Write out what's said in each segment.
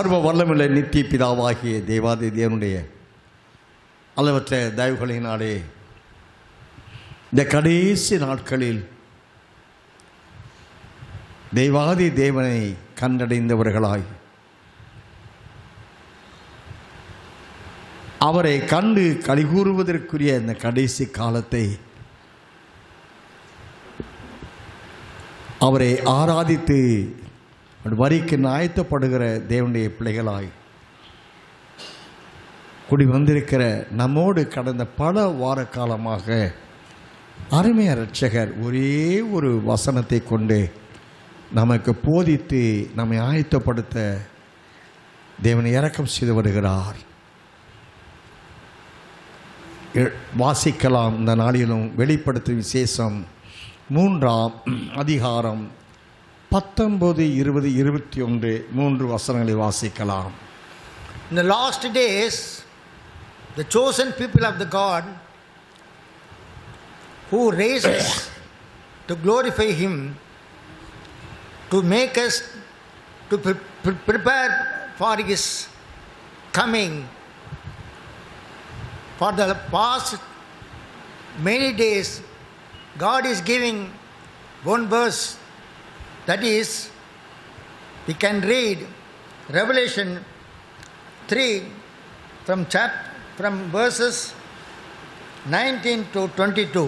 சர்வ வல்லமுள்ள நித்திய பிதாவாகிய தேவாதி தேவனுடைய அளவற்ற தயவுகளினாலே இந்த கடைசி நாட்களில் தேவாதி தேவனை கண்டடைந்தவர்களாய் அவரை கண்டு களிகூறுவதற்குரிய இந்த கடைசி காலத்தை அவரை ஆராதித்து வரிக்கு ஆயத்தப்படுகிற தேவனுடைய பிள்ளைகளாய் கூடி வந்திருக்கிற நம்மோடு கடந்த பல வார காலமாக அருமைய இரட்சகர் ஒரே ஒரு வசனத்தை கொண்டு நமக்கு போதித்து நம்மை ஆயத்தப்படுத்த தேவனை இரக்கம் செய்து வருகிறார். வாசிக்கலாம். இந்த நாளிலும் வெளிப்படுத்தும் விசேஷம் 3ஆம் அதிகாரம் 19, 20, 21 3 வசனங்களை வாசிக்கலாம். In the last days, the chosen people of the God who raised us to glorify Him, to make us to prepare for His coming. For the past many days, God is giving one verse. That is, we can read Revelation 3 from verses 19 to 22.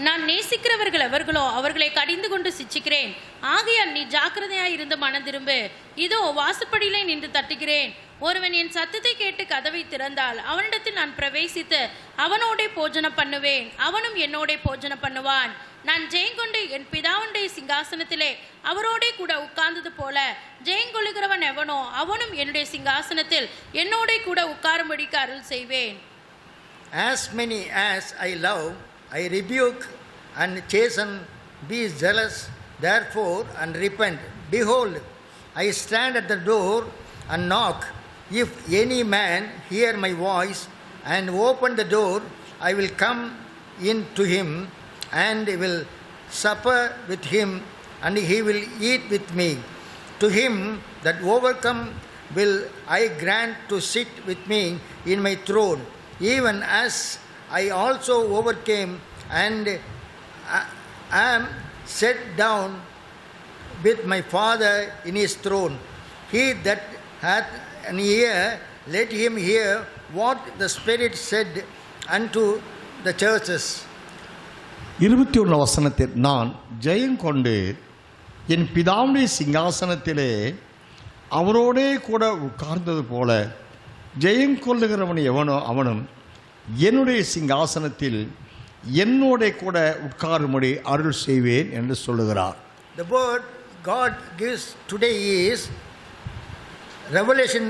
நான் நேசிக்கிறவர்கள் அவர்களோ அவர்களை கடிந்து கொண்டு சிச்சிக்கிறேன். ஆகையால் நீ ஜாக்கிரதையாய் இருந்து மனம் திரும்பு. இதோ வாசப்படியிலே நின்று தட்டுகிறேன். ஒருவன் என் சத்தத்தை கேட்டு கதவை திறந்தால் அவனிடத்தில் நான் பிரவேசித்து அவனோடே போஜனம் பண்ணுவேன், அவனும் என்னோடே போஜனம் பண்ணுவான். நான் ஜெயங்கொண்டு என் பிதாவுடைய சிங்காசனத்திலே அவரோடே கூட உட்கார்ந்தது போல ஜெயங்கொள்ளுகிறவன் எவனோ அவனும் என்னுடைய சிங்காசனத்தில் என்னோடே கூட உட்காரும்படிக்கு அருள் செய்வேன். As many as I love, I rebuke and chasten. Be zealous, therefore, and repent. Behold, I stand at the door and knock. If any man hear my voice and open the door, I will come in to him and will supper with him, and he will eat with me. To him that overcome will I grant to sit with me in my throne, even as I also overcame and am set down with my Father in his throne. He that hath an ear, let him hear what the Spirit said unto the churches. 21 வசனத்தில் நான் ஜெயங்கொண்டு என் பிதாவுடைய சிங்காசனத்திலே அவரோடே கூட உட்கார்ந்தது போல ஜெயங்கொள்ளுகிறவன் எவனோ அவனும் என்னுடைய சிங்காசனத்தில் என்னோட கூட உட்காரும்படி அருள் செய்வேன் என்று சொல்லுகிறார். The word God gives today is Revelation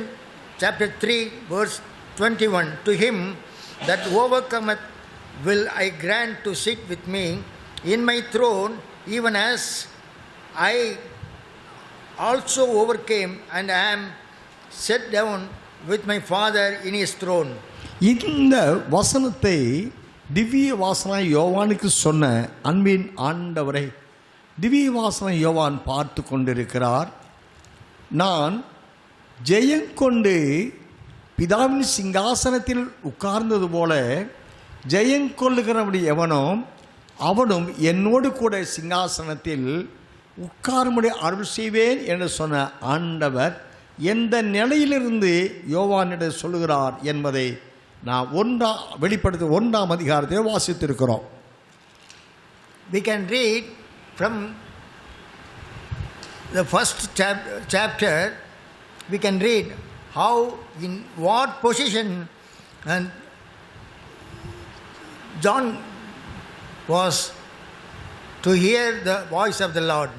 chapter 3 verse 21. To him that overcometh will I grant to sit with me in my throne, even as I also overcame and am set down with my Father in his throne. இந்த வசனத்தை திவ்ய வாசனாய் யோவானுக்கு சொன்ன அன்பின் ஆண்டவரை திவ்ய வாசனாய் யோவான் பார்த்து கொண்டிருக்கிறார். நான் ஜெயங்கொண்டு பிதாவின் சிங்காசனத்தில் உட்கார்ந்தது போல ஜெயங்கொள்ளுகிறவன் எவனோ அவனும் என்னோடு கூட சிங்காசனத்தில் உட்காரும்படி அருள் செய்வேன் என்று சொன்ன ஆண்டவர் எந்த நிலையிலிருந்து யோவானிடம் சொல்லுகிறார் என்பதை நான் வெளிப்படுத்த 1ஆம் அதிகாரத்தை வாசித்திருக்கிறோம். We can read from the first chapter. We can read how, in what position and John was to hear the voice of the Lord.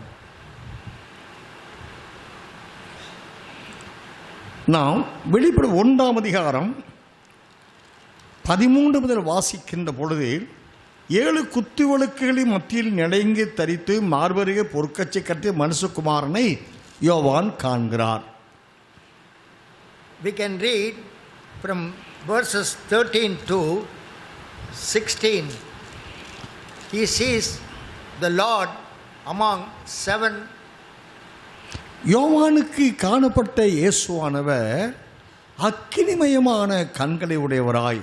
நாம் வெளிப்பட 1ஆம் அதிகாரம் 13 முதல் வாசிக்கின்ற பொழுது 7 குத்துவிளக்குகளின் மத்தியில் நிலைங்கி தரித்து மார்பருகே பொற்கச்சை கட்டிய மனுஷகுமாரனை யோவான் காண்கிறார். We can read from verses 13 to 16. He sees the Lord among 7 யோவானுக்கு காணப்பட்ட இயேசுவானவர் அக்கினிமயமான கண்களை உடையவராய்,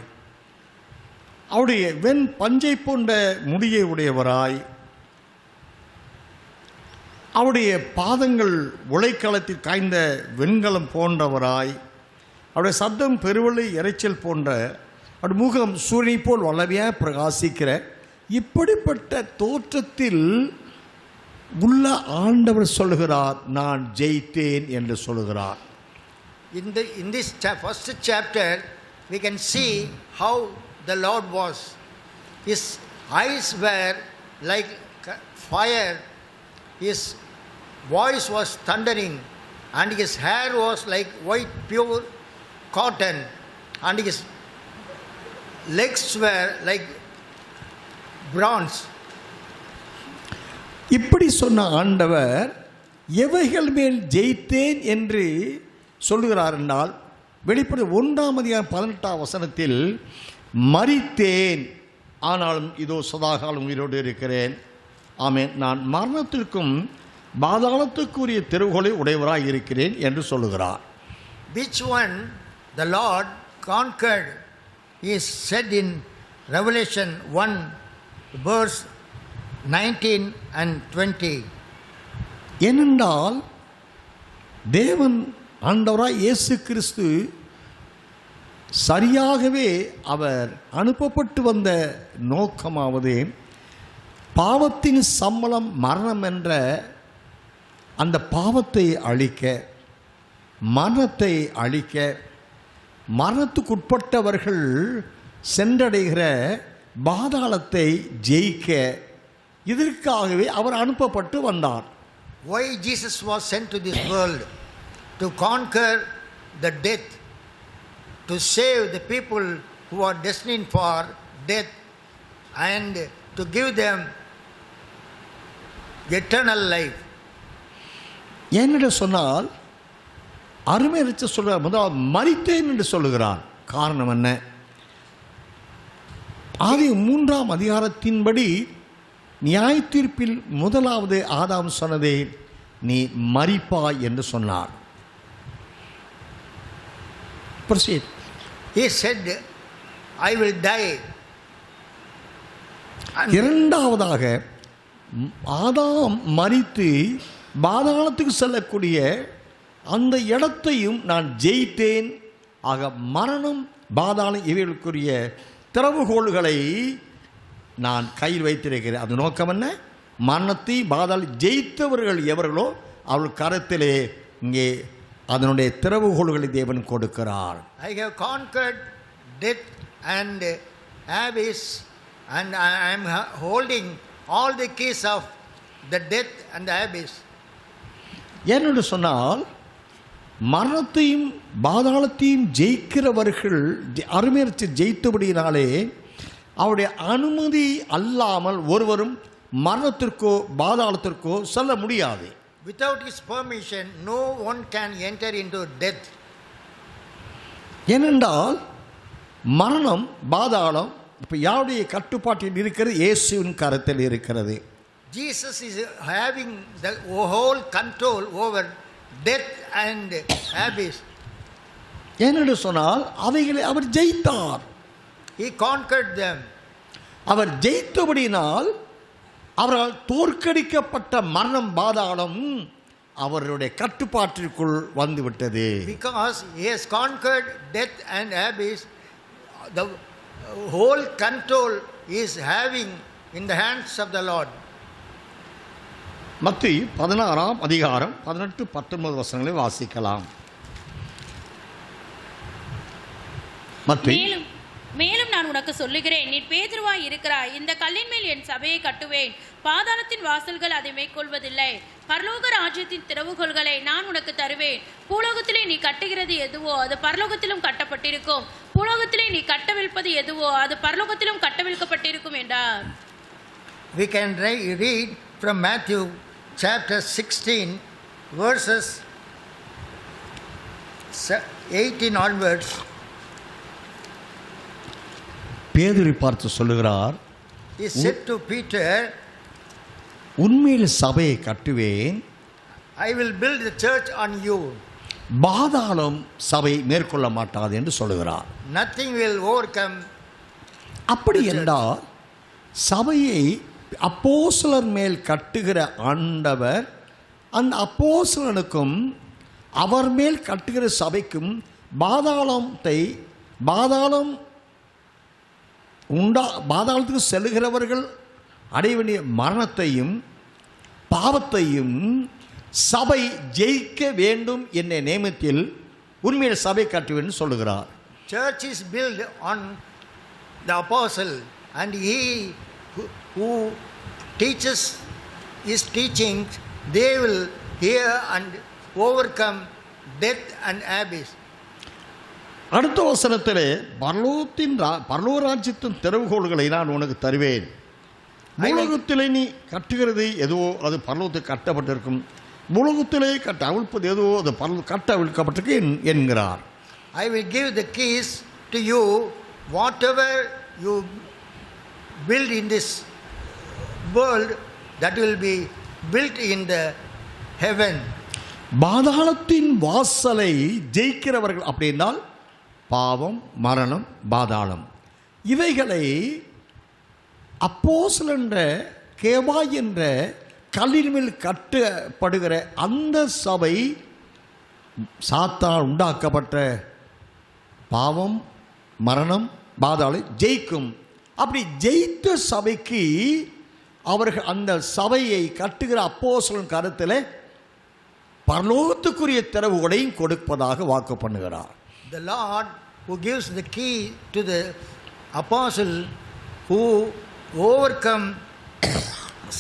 அவருடைய வெண் பஞ்சை போன்ற முடியை உடையவராய், அவருடைய பாதங்கள் உலைக்களத்தில் காய்ந்த வெண்கலம் போன்றவராய், அவருடைய சப்தம் பெருவெளி இறைச்சல் போன்ற, அவருடைய முகம் சூரியனை போல் வல்லமையாக பிரகாசிக்கிற இப்படிப்பட்ட தோற்றத்தில் உள்ள ஆண்டவர் சொல்லுகிறார், நான் ஜெயித்தேன் என்று சொல்லுகிறார். In this first chapter, we can see how the Lord was. His eyes were like fire, his voice was thundering, and his hair was like white pure cotton, and his legs were like bronze. இப்படி சொன்ன ஆண்டவர் எவைகள் மேல் ஜெயித்தேன் என்று சொல்லுகிறார் என்றால், வெளிப்படை 1:18 மரித்தேன், ஆனாலும் இதோ சதாகாலம் உயிரோடு இருக்கிறேன். ஆமென். நான் மரணத்திற்கும் பாதாளத்துக்குரிய திறவுகோலை உடையவராய் இருக்கிறேன் என்று சொல்லுகிறார். Which one the Lord conquered is said in Revelation 1 verse 19 and 20. ஏனென்றால் தேவன் ஆண்டவராய் இயேசு கிறிஸ்து சரியாகவே அவர் அனுப்பப்பட்டு வந்த நோக்கமாவது பாவத்தின் சம்பளம் மரணம் என்ற அந்த பாவத்தை அழிக்க, மரணத்தை அழிக்க, மரணத்துக்குட்பட்டவர்கள் சென்றடைகிற பாதாளத்தை ஜெயிக்க, இதற்காகவே அவர் அனுப்பப்பட்டு வந்தார். Why Jesus was sent to this world? To conquer the death, to save the people who are destined for death, and to give them eternal life. ஏனென்று சொன்னால், அருமை சொல்கிறார், முதல் மரித்தேன் என்று சொல்லுகிறார். காரணம் என்ன? ஆதி 3ஆம் அதிகாரத்தின்படி நியாய தீர்ப்பில் முதலாவது ஆதாம் சொன்னதே, நீ மரிப்பாய் என்று சொன்னார். Proceed. He said, I will die. இரண்டாவதாக ஆதாம் மரித்து பாதாளத்துக்கு செல்லக்கூடிய அந்த இடத்தையும் நான் ஜெயித்தேன். ஆக மரணம், பாதாளம் இவைகளுக்குரிய திறவுகோள்களை நான் கையில் வைத்திருக்கிறேன். அது நோக்கம் என்ன? மரணத்தை பாதாளம் ஜெயித்தவர்கள் எவர்களோ அவர்கள் கரத்திலே இங்கே அதனுடைய திறவுகோள்களை தேவன் கொடுக்கிறார். I have conquered death and abyss, and I am holding all the keys of the death and the abyss. ஏனென்று சொன்னால், மரணத்தையும் பாதாளத்தையும் ஜெயிக்கிறவர்கள் அருமையற்று ஜெயித்தபடியினாலே அவருடைய அனுமதி அல்லாமல் ஒருவரும் மரணத்திற்கோ பாதாளத்திற்கோ செல்ல முடியாது. Without his permission, no one can enter into death. ஏனென்றால் மரணம், பாதாளம் இப்போ யாருடைய கட்டுப்பாட்டில் இருக்கிறது? இயேசுவின் கரத்தில் இருக்கிறது. Jesus is having the whole control over death and abyss. ஏனென்று சொன்னால் அவைகளை அவர் ஜெயித்தார். He conquered them. அவர் ஜெயித்தபடியினால் அவரால் தோற்கடிக்கப்பட்ட மரணம், பாதாளம் அவருடைய கட்டுப்பாட்டிற்குள் வந்துவிட்டது. Because he has conquered death and abyss, the whole control is having in the hands of the Lord. மத்தேயு 16ஆம் அதிகாரம் 18-19 வசனங்களை வாசிக்கலாம். மத்தேயு மேலும் நான் உனக்கு சொல்லுகிறேன், நீ பேதுருவாய் இருக்கிறாய், இந்த கல்லின் மேல் என் சபையை கட்டுவேன், பாதாளத்தின் வாசல்கள் அதை மேற்கொள்வதில்லை. பரலோக ராஜ்யத்தின் திறவுகோல்களை நான் உனக்கு தருவேன். பூலோகத்திலே நீ கட்டுகிறது எதுவோ அது பரலோகத்திலும் கட்டப்பட்டிருக்கும், பூலோகத்திலே நீ கட்டவிழ்ப்பது எதுவோ அது பரலோகத்திலும் கட்டவிழ்க்கப்பட்டிருக்கும் என்றார். We can read from Matthew chapter 16 verses 18 onwards. பேதுரை பார்த்து சொல்லுகிறார், He said to Peter, உண்மையில் சபையை கட்டுவேன், I will build the church on you. பாதாளம் சபை மேற்கொள்ள மாட்டாது என்று சொல்லுகிறார். Nothing will overcome. அப்படி என்றால் சபையை அப்போஸ்தலர் மேல் கட்டுகிற ஆண்டவர் அந்த அப்போஸ்தலனுக்கும் அவர் மேல் கட்டுகிற சபைக்கும் பாதாளத்துக்கு செல்லுகிறவர்கள் அடைய வேண்டிய மரணத்தையும் பாவத்தையும் சபை ஜெயிக்க வேண்டும் என்ற நேமத்தில் உண்மையில் சபை கட்டுவேன் சொல்லுகிறார். Church is built on the apostle, and he who teaches his teachings, they will hear and overcome death and abyss. அடுத்த வசனத்திலே பரலோக ராஜ்யத்தின் திறவுகோள்களை நான் உனக்கு தருவேன். உலகத்திலே நீ கட்டுகிறது எதுவோ அது பரலோகத்துக்கு கட்டப்பட்டிருக்கும், உலகத்திலே அவிழ்ப்பது எதுவோ அது கட்ட அவிழ்க்கப்பட்டிருக்கு என்கிறார். I will give the keys to you. Whatever you build in this world, that will be built in the heaven. பாதாளத்தின் வாசலை ஜெயிக்கிறவர்கள் அப்படின்னால் பாவம், மரணம், பாதாளம் இவைகளை அப்போஸ்தலன் என்ற கேபா என்ற கல்லின் மேல் கட்டப்படுகிற அந்த சபை சாத்தான் உண்டாக்கப்பட்ட பாவம், மரணம், பாதாளம் ஜெயிக்கும். அப்படி ஜெயித்த சபைக்கு அவர்கள் அந்த சபையை கட்டுகிற அப்போஸ்தலன் கருத்தில் பரலோகத்துக்குரிய திறவுகளையும் கொடுப்பதாக வாக்கு பண்ணுகிறார். The Lord who gives the key to the apostle who overcome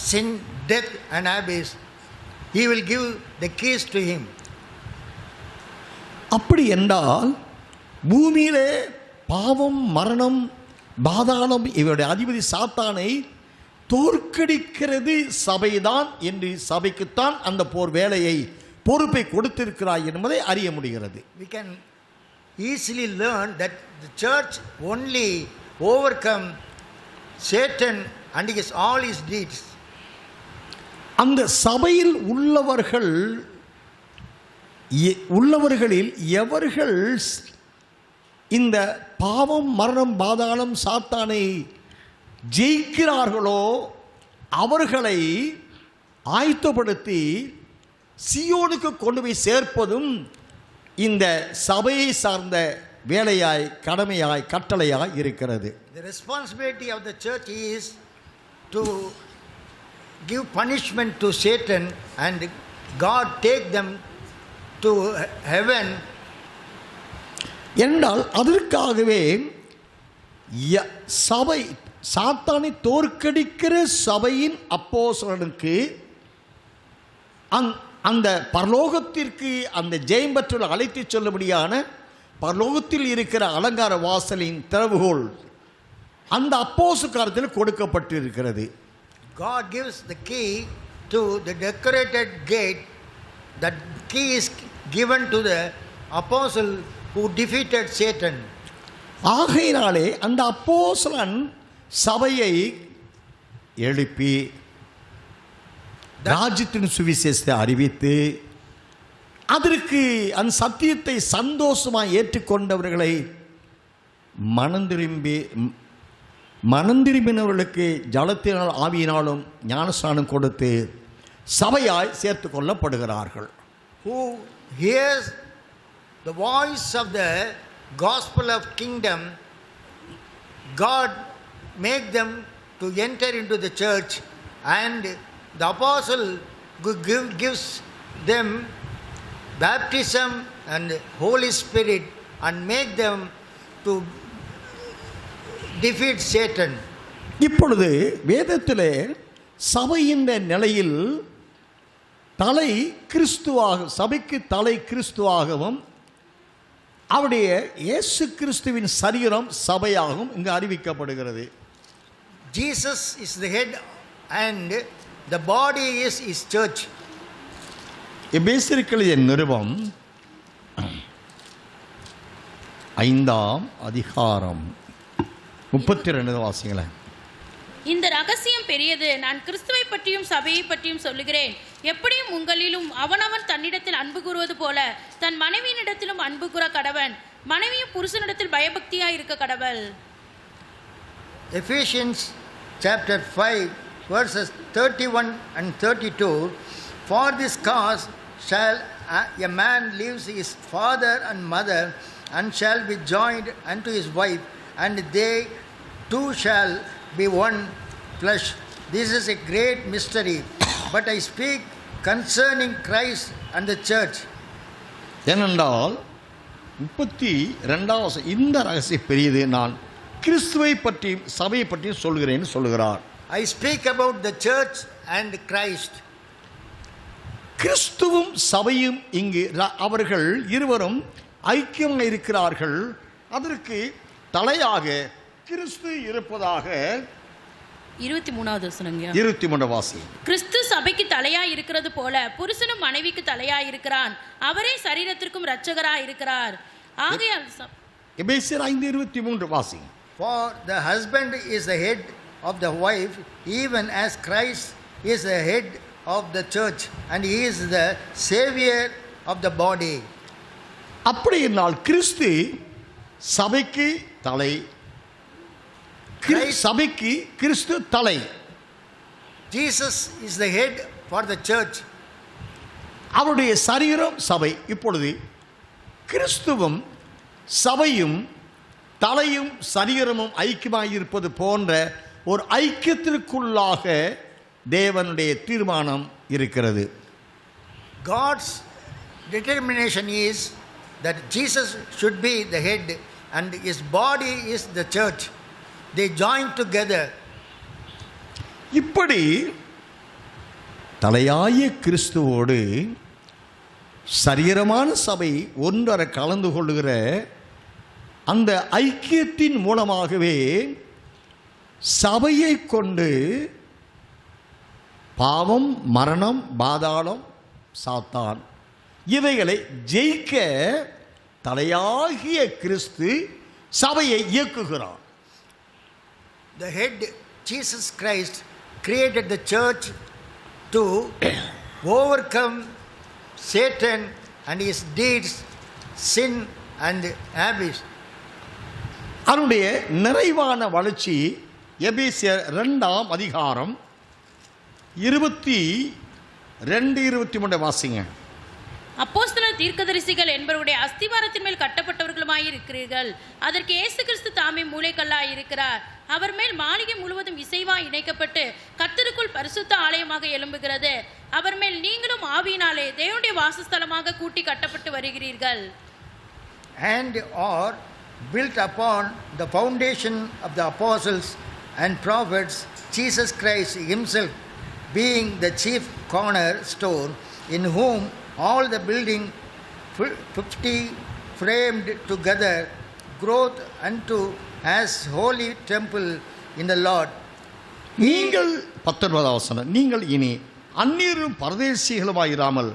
sin, death and abyss, he will give the keys to him. அப்படி என்றால் பூமியிலே பாவம், மரணம், பாதாளம் இவருடைய அதிபதி சாத்தானை தோற்கடிக்கிறது சபைதான் என்று சபைக்குத்தான் அந்த போர் வேலையை பொறுப்பை கொடுத்திருக்கிறாய் என்பதை அறிய முடிகிறது. We can easily learn that the church only overcome Satan and his all his deeds. அந்த சபையில் உள்ளவர்களில் எவர்கள் இந்த பாவம், மரணம், பாதாளம், சாத்தானை ஜெயிக்கிறார்களோ அவர்களை ஆயத்தப்படுத்தி சியோனுக்கு கொண்டு போய் சேர்ப்பதும் இந்த சபையை சார்ந்த வேலையாய், கடமையாய், கட்டளையாய் இருக்கிறது. The responsibility of the church is to give punishment to Satan and God take them to heaven. என்றால் அதற்காகவே சபை சாத்தானை தோற்கடிக்கிற சபையின் அப்போஸ்தலனுக்கு அந்த பரலோகத்திற்கு அந்த ஜெயம் பெற்ற அழைத்து செல்லும்படியான பரலோகத்தில் இருக்கிற அலங்கார வாசலின் திறவுகோல் அந்த அப்போஸ்தலத்தில் கொடுக்கப்பட்டிருக்கிறது. God gives the key to the decorated gate. That key is given to the apostle who defeated Satan. ஆகையினாலே அந்த அப்போஸ்தலன் சபையை எழுப்பி ராஜ்யத்தின் சுவிசேஷத்தை அறிவித்து அதற்கு அந்த சத்தியத்தை சந்தோஷமாக ஏற்றுக்கொண்டவர்களை மனந்திரும்பினவர்களுக்கு ஜலத்தினால் ஆவியினாலும் ஞானஸ்நானம் கொடுத்து சபையாய் சேர்த்து கொள்ளப்படுகிறார்கள். Who hears the voice of the gospel of kingdom, God make them to enter into the church, and the apostle gives them baptism and Holy Spirit and make them to defeat Satan. இப்பொழுது வேதத்திலே சபையின் நிலையில் தலை கிறிஸ்துவாக, சபைக்கு தலை கிறிஸ்துவாகவும் அவருடைய இயேசு கிறிஸ்துவின் சரீரம் சபையாகவும் இங்கு அறிவிக்கப்படுகிறது. Jesus is the head and the body is his church. எபேசியர்களின் நிருபம் 5ஆம் அதிகாரம் 32 வாசிங்களேன். இந்த ரகசியம் பெரியது, நான் கிறிஸ்துவை பற்றியும் சபையை பற்றியும் சொல்லுகிறேன். எப்படியும் உங்களிலும் அவனவன் தன்னிடத்தில் அன்பு கூறுவது போல தன் மனைவியினிடத்திலும் அன்பு கூற கடவன். மனைவியும் புருஷனிடத்தில் பயபக்தியாய் இருக்க கடவள். Ephesians chapter 5 verses 31 and 32. For this cause shall a man leave his father and mother, and shall be joined unto his wife, and they two shall be one flesh. This is a great mystery, but I speak concerning Christ and the church. ஏனென்றால் 32வது இந்த ரகசியம் பெரியது, நான் கிறிஸ்துவை பற்றி சபையை பற்றி சொல்கிறார். I speak about the church and Christ. கிறிஸ்துவும் சபையும் இங்கு அவர்கள் இருவரும் ஐக்கியம் இருக்கிறார்கள். அதற்கு தலையாக கிறிஸ்து இருப்பதாக 23வது வசனம். 23 வாசி. கிறிஸ்து சபைக்கு தலையாய் இருக்கிறது போல புருஷனும் மனைவிக்கு தலையாய் இருக்கிறான். அவரே சரீரத்திற்கும் இரட்சகராய் இருக்கிறார். ஆகையால் எபேசியர் 5:23 வாசி. For the husband is the head of the wife, even as Christ is the head of the church, and he is the savior of the body. அப்படி என்றால் கிறிஸ்து சபைக்கு தலை, சபைக்கு கிறிஸ்து தலை. Jesus is the head for the church. அவருடைய சரீரம் சபை. இப்பொழுது கிறிஸ்துவும் சபையும் தலையும் சரீரமும் ஐக்கியமாயிருப்பது போன்ற ஒரு ஐக்கியத்திற்குள்ளாக தேவனுடைய தீர்மானம் இருக்கிறது. God's determination is that Jesus should be the head and his body is the church. They join together. இப்படி தலையாய கிறிஸ்துவோடு சரீரமான சபை ஒன்றரை கலந்து கொள்ளுகிற அந்த ஐக்கியத்தின் மூலமாகவே சபையை கொண்டு பாவம், மரணம், பாதாளம், சாத்தான் இவைகளை ஜெயிக்க தலையாகிய கிறிஸ்து சபையை இயக்குகிறார். The head Jesus Christ created the church to overcome Satan and his deeds, sin and abyss. அவருடைய நிறைவான வளர்ச்சி எபேசியர் 2ஆம் அதிகாரம் 22-23 வாசிங்க. அப்போஸ்தலர் தீர்க்கதரிசிகள் என்பவருடைய அஸ்திவாரத்தின் மேல் கட்டப்பட்டவர்களுமாய் இருக்கிறீர்கள். அதற்கு இயேசு கிறிஸ்து தாமே மூலைக்கல்லாய் இருக்கிறார். அவர் மேல் மாளிகை முழுவதும் இசைவாய் இணைக்கப்பட்டு கர்த்தருக்குள் பரிசுத்த ஆலயமாக எழும்புகிறது. அவர் மேல் நீங்களும் ஆவியினாலே தேவனுடைய வாசஸ்தலமாக கூட்டி கட்டப்பட்டு வருகிறீர்கள். And are built upon the foundation of the apostles and prophets, Jesus Christ himself being the chief cornerstone, in whom all the building 50 framed together growth unto as holy temple in the Lord. நீங்கள் 19வது வசனம், நீங்கள் இனி அந்நியரும் பரதேசிகளுமாயிராமல்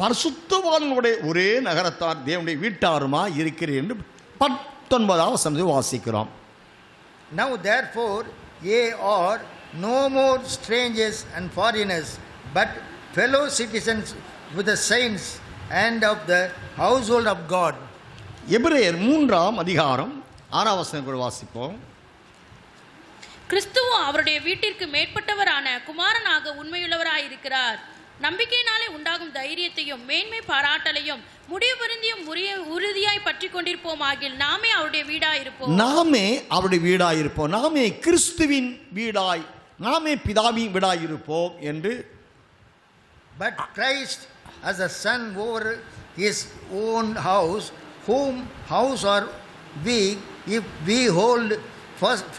பரிசுத்தவான்களுடைய ஒரே நகரத்தார் தேவனுடைய வீட்டாருமாய் இருக்கிறீர் என்று 19வது வசனத்தை வாசிக்கிறோம். Now therefore ye are no more strangers and foreigners, but fellow citizens with the saints and of the household of God. எபிரேயர் 3ஆம் அதிகாரம் 6ஆம் வசனத்தை வாசிப்போம். கிறிஸ்துவும் அவருடைய வீட்டிற்கு மேற்பட்டவரான குமாரனாக உண்மையுள்ளவராயிருக்கிறார். நம்பிக்கையினாலே உண்டாகும் தைரியத்தையும் மேன்மை பாராட்டலையும் முடிவு பொருந்தியும் உறுதியாய் பற்றி கொண்டிருப்போம் ஆகில் நாமே அவருடைய வீடாயிருப்போம். நாமே அவருடைய வீடாயிருப்போம். நாமே கிறிஸ்துவின் வீடாய், நாமே பிதாவின் வீடாயிருப்போம் என்று. But Christ as a son over his own house, whom house are we, if we hold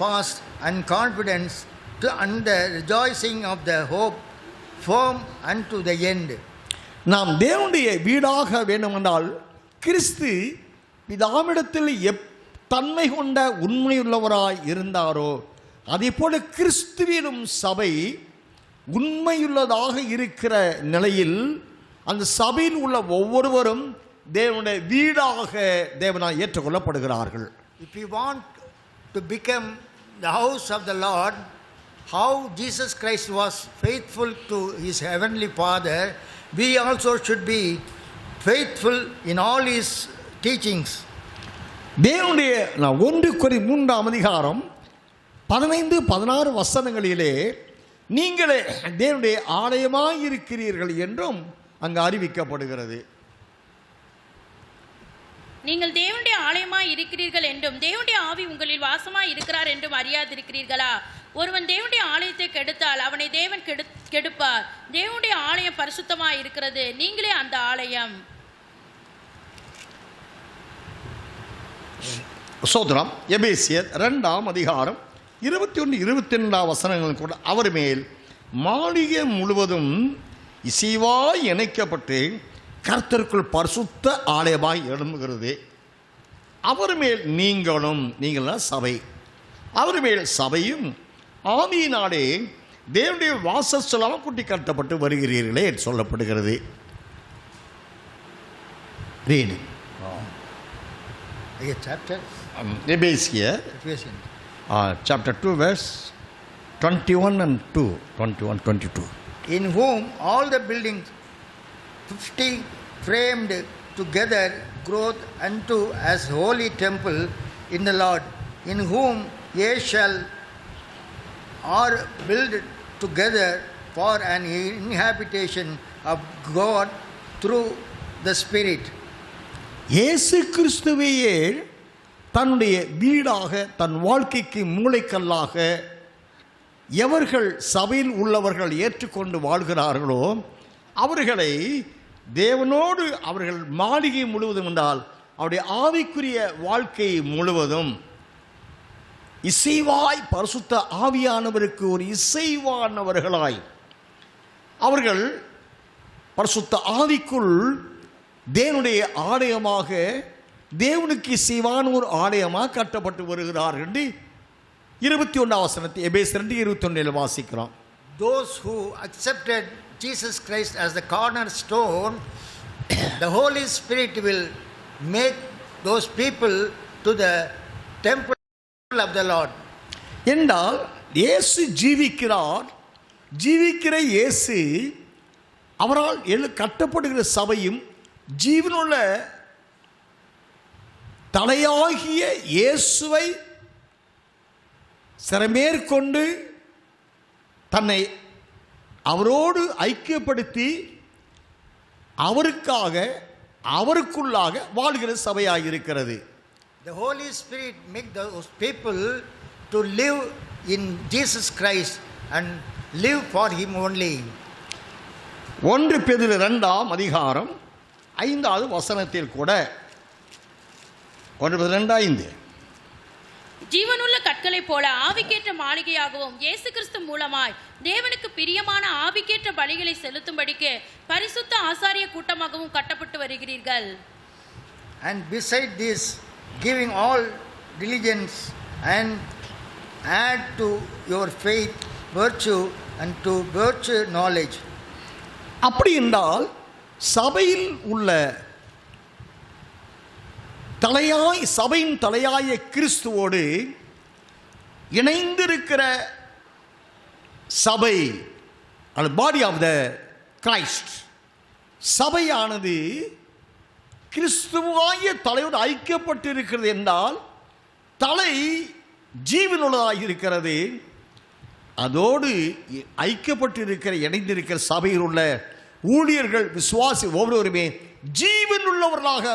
fast and confidence to under rejoicing of the hope firm unto the end. நாம் தேவனுடைய வீடாக வேண்டுமென்றால் கிறிஸ்து பிதாவிடத்தில் தன்மை கொண்ட உண்மையுள்ளவராய் இருந்தாரோ அதே போல கிறிஸ்துவிலும் சபை உண்மையுள்ளதாக இருக்கிற நிலையில் அந்த சபையில் உள்ள ஒவ்வொருவரும் தேவனுடைய வீடாக தேவனால் ஏற்றுக்கொள்ளப்படுகிறார்கள். If we want to become the house of the Lord, how Jesus Christ was faithful to his heavenly Father, we also should be faithful in all his teachings. தேவனுடைய 1 கொரிந்தியர் 3ஆம் அதிகாரம் 15-16 வசனங்களிலே நீங்களே தேவனுடைய ஆலயமாய் இருக்கிறீர்கள் என்றும் அங்கு அறிவிக்கப்படுகிறது. நீங்கள் தேவனுடைய ஆலயமாய் இருக்கிறீர்கள் என்றும் தேவனுடைய ஆவி உங்களில் வாசமாய் இருக்கிறார் என்றும் அறியாதிருக்கிறீர்களா? ஒருவன் தேவனுடைய ஆலயத்தை கெடுத்தால் அவனை தேவன் கெடுப்பார். தேவனுடைய ஆலயம் பரிசுத்தமாய் இருக்கிறது, நீங்களே அந்த ஆலயம். சோதரம் எபேசியர் 2ஆம் அதிகாரம் 21-22 வசனங்கள் கூட அவர் மேல் மாளிகை முழுவதும் இசைவாய் இணைக்கப்பட்டு கர்த்தருக்குள் பரிசுத்த ஆலயமாய் எழும்புகிறது. அவர் மேல் நீங்களும் சபை, அவர் மேல் சபையும் ஆவியினாலே தேவனுடைய வாசஸ்தலமாக குட்டி கட்டப்பட்டு வருகிறீர்களே சொல்லப்படுகிறது. ரீடு chapter எபேசியர் chapter 2 verse 21 and 22. In whom all the buildings 50 framed together growth unto as holy temple in the Lord, in whom ye shall are built together for an inhabitation of God through the Spirit. இயேசு கிறிஸ்துவையே தன்னுடைய வீடாக தன் வாழ்க்கைக்கு மூளைக்கல்லாக எவர்கள் சபையில் உள்ளவர்கள் ஏற்றுக்கொண்டு வாழ்கிறார்களோ அவர்களை தேவனோடு அவர்கள் மாளிகை முழுவதும் என்றால் அவருடைய ஆவிக்குரிய வாழ்க்கை முழுவதும் இசைவாய் பரிசுத்த ஆவியானவருக்கு ஒரு இசைவானவர்களாய் அவர்கள் பரிசுத்த ஆவிக்குள் தேவனுடைய ஆலயமாக தேவனுக்கு இசைவான ஒரு ஆலயமாக கட்டப்பட்டு வருகிறார்கள் என்று 21 வசனத்தை எபேசியர் 2:21 வாசிக்கிறோம். Those who accepted Jesus Christ as the cornerstone, the Holy Spirit will make those people to the temple of the Lord. என்றால் இயேசு ஜீவிக்கிறார், ஜீவிக்கிற இயேசு அவரால் கட்டப்படுகிற சபையும் ஜீவனுள்ள தலையாகிய இயேசுவை சிறமேற்கொண்டு தன்னை அவரோடு ஐக்கியப்படுத்தி அவருக்காக அவருக்குள்ளாக வாழ்கிற சபையாக இருக்கிறது. The Holy Spirit make those people to live in Jesus Christ and live for him only. 1 பேதுரு 2ஆம் அதிகாரம் 5வது வசனத்தில் கூட 1 பேதுரு 2:5 ஜீவனுள்ள கற்களை போல ஆவிக்கேற்ற மாளிகையாகவும் இயேசு கிறிஸ்து மூலமாய் தேவனுக்கு பிரியமான ஆவிக்கேற்ற பலிகளை செலுத்தும்படிக்கு பரிசுத்த ஆசாரிய கூட்டமாகவும் கட்டப்பட்டு வருகிறீர்கள். And beside this, giving all diligence and add to your faith virtue, and to virtue knowledge. அப்படி என்றால் சபையில் உள்ள சபையின் தலையாய கிறிஸ்துவோடு இணைந்திருக்கிற சபை அல்ல பாடி ஆஃப் த கிரைஸ்ட் சபையானது கிறிஸ்துவாய தலையோடு ஐக்கியப்பட்டிருக்கிறது என்றால் தலை ஜீவனுள்ளதாக இருக்கிறது. அதோடு ஐக்கியப்பட்டிருக்கிற இணைந்திருக்கிற சபையில் உள்ள ஊழியர்கள் விசுவாசி ஒவ்வொருவருமே ஜீவன் உள்ளவர்களாக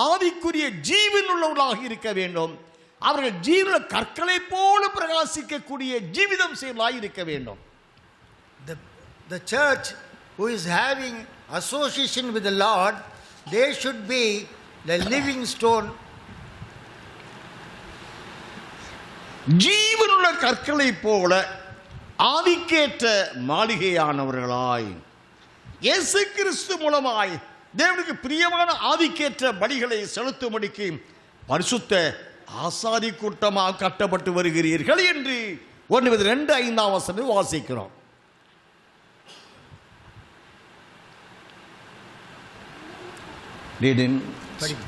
ஆவிக்குரிய ஜீவன் உள்ளவர்களாக இருக்க வேண்டும். அவர்கள் ஜீவனுள்ள கற்களை போல பிரகாசிக்கக்கூடிய ஜீவிதம் செய்வதாக இருக்க வேண்டும். The church who is having association with the Lord, they should be the living stone. ஜீவனுள்ள கற்களை போல ஆவிக்கேற்ற மாளிகையானவர்களாய் இயேசு கிறிஸ்து மூலமாய் தேவனுக்கு பிரியமான ஆவிக்கேற்ற பலிகளை செலுத்தும்படிக்கு பரிசுத்த ஆசாரி கூட்டமாக கட்டப்பட்டு வருகிறீர்கள் என்று 1:2-5 வாசிக்கிறோம். Reading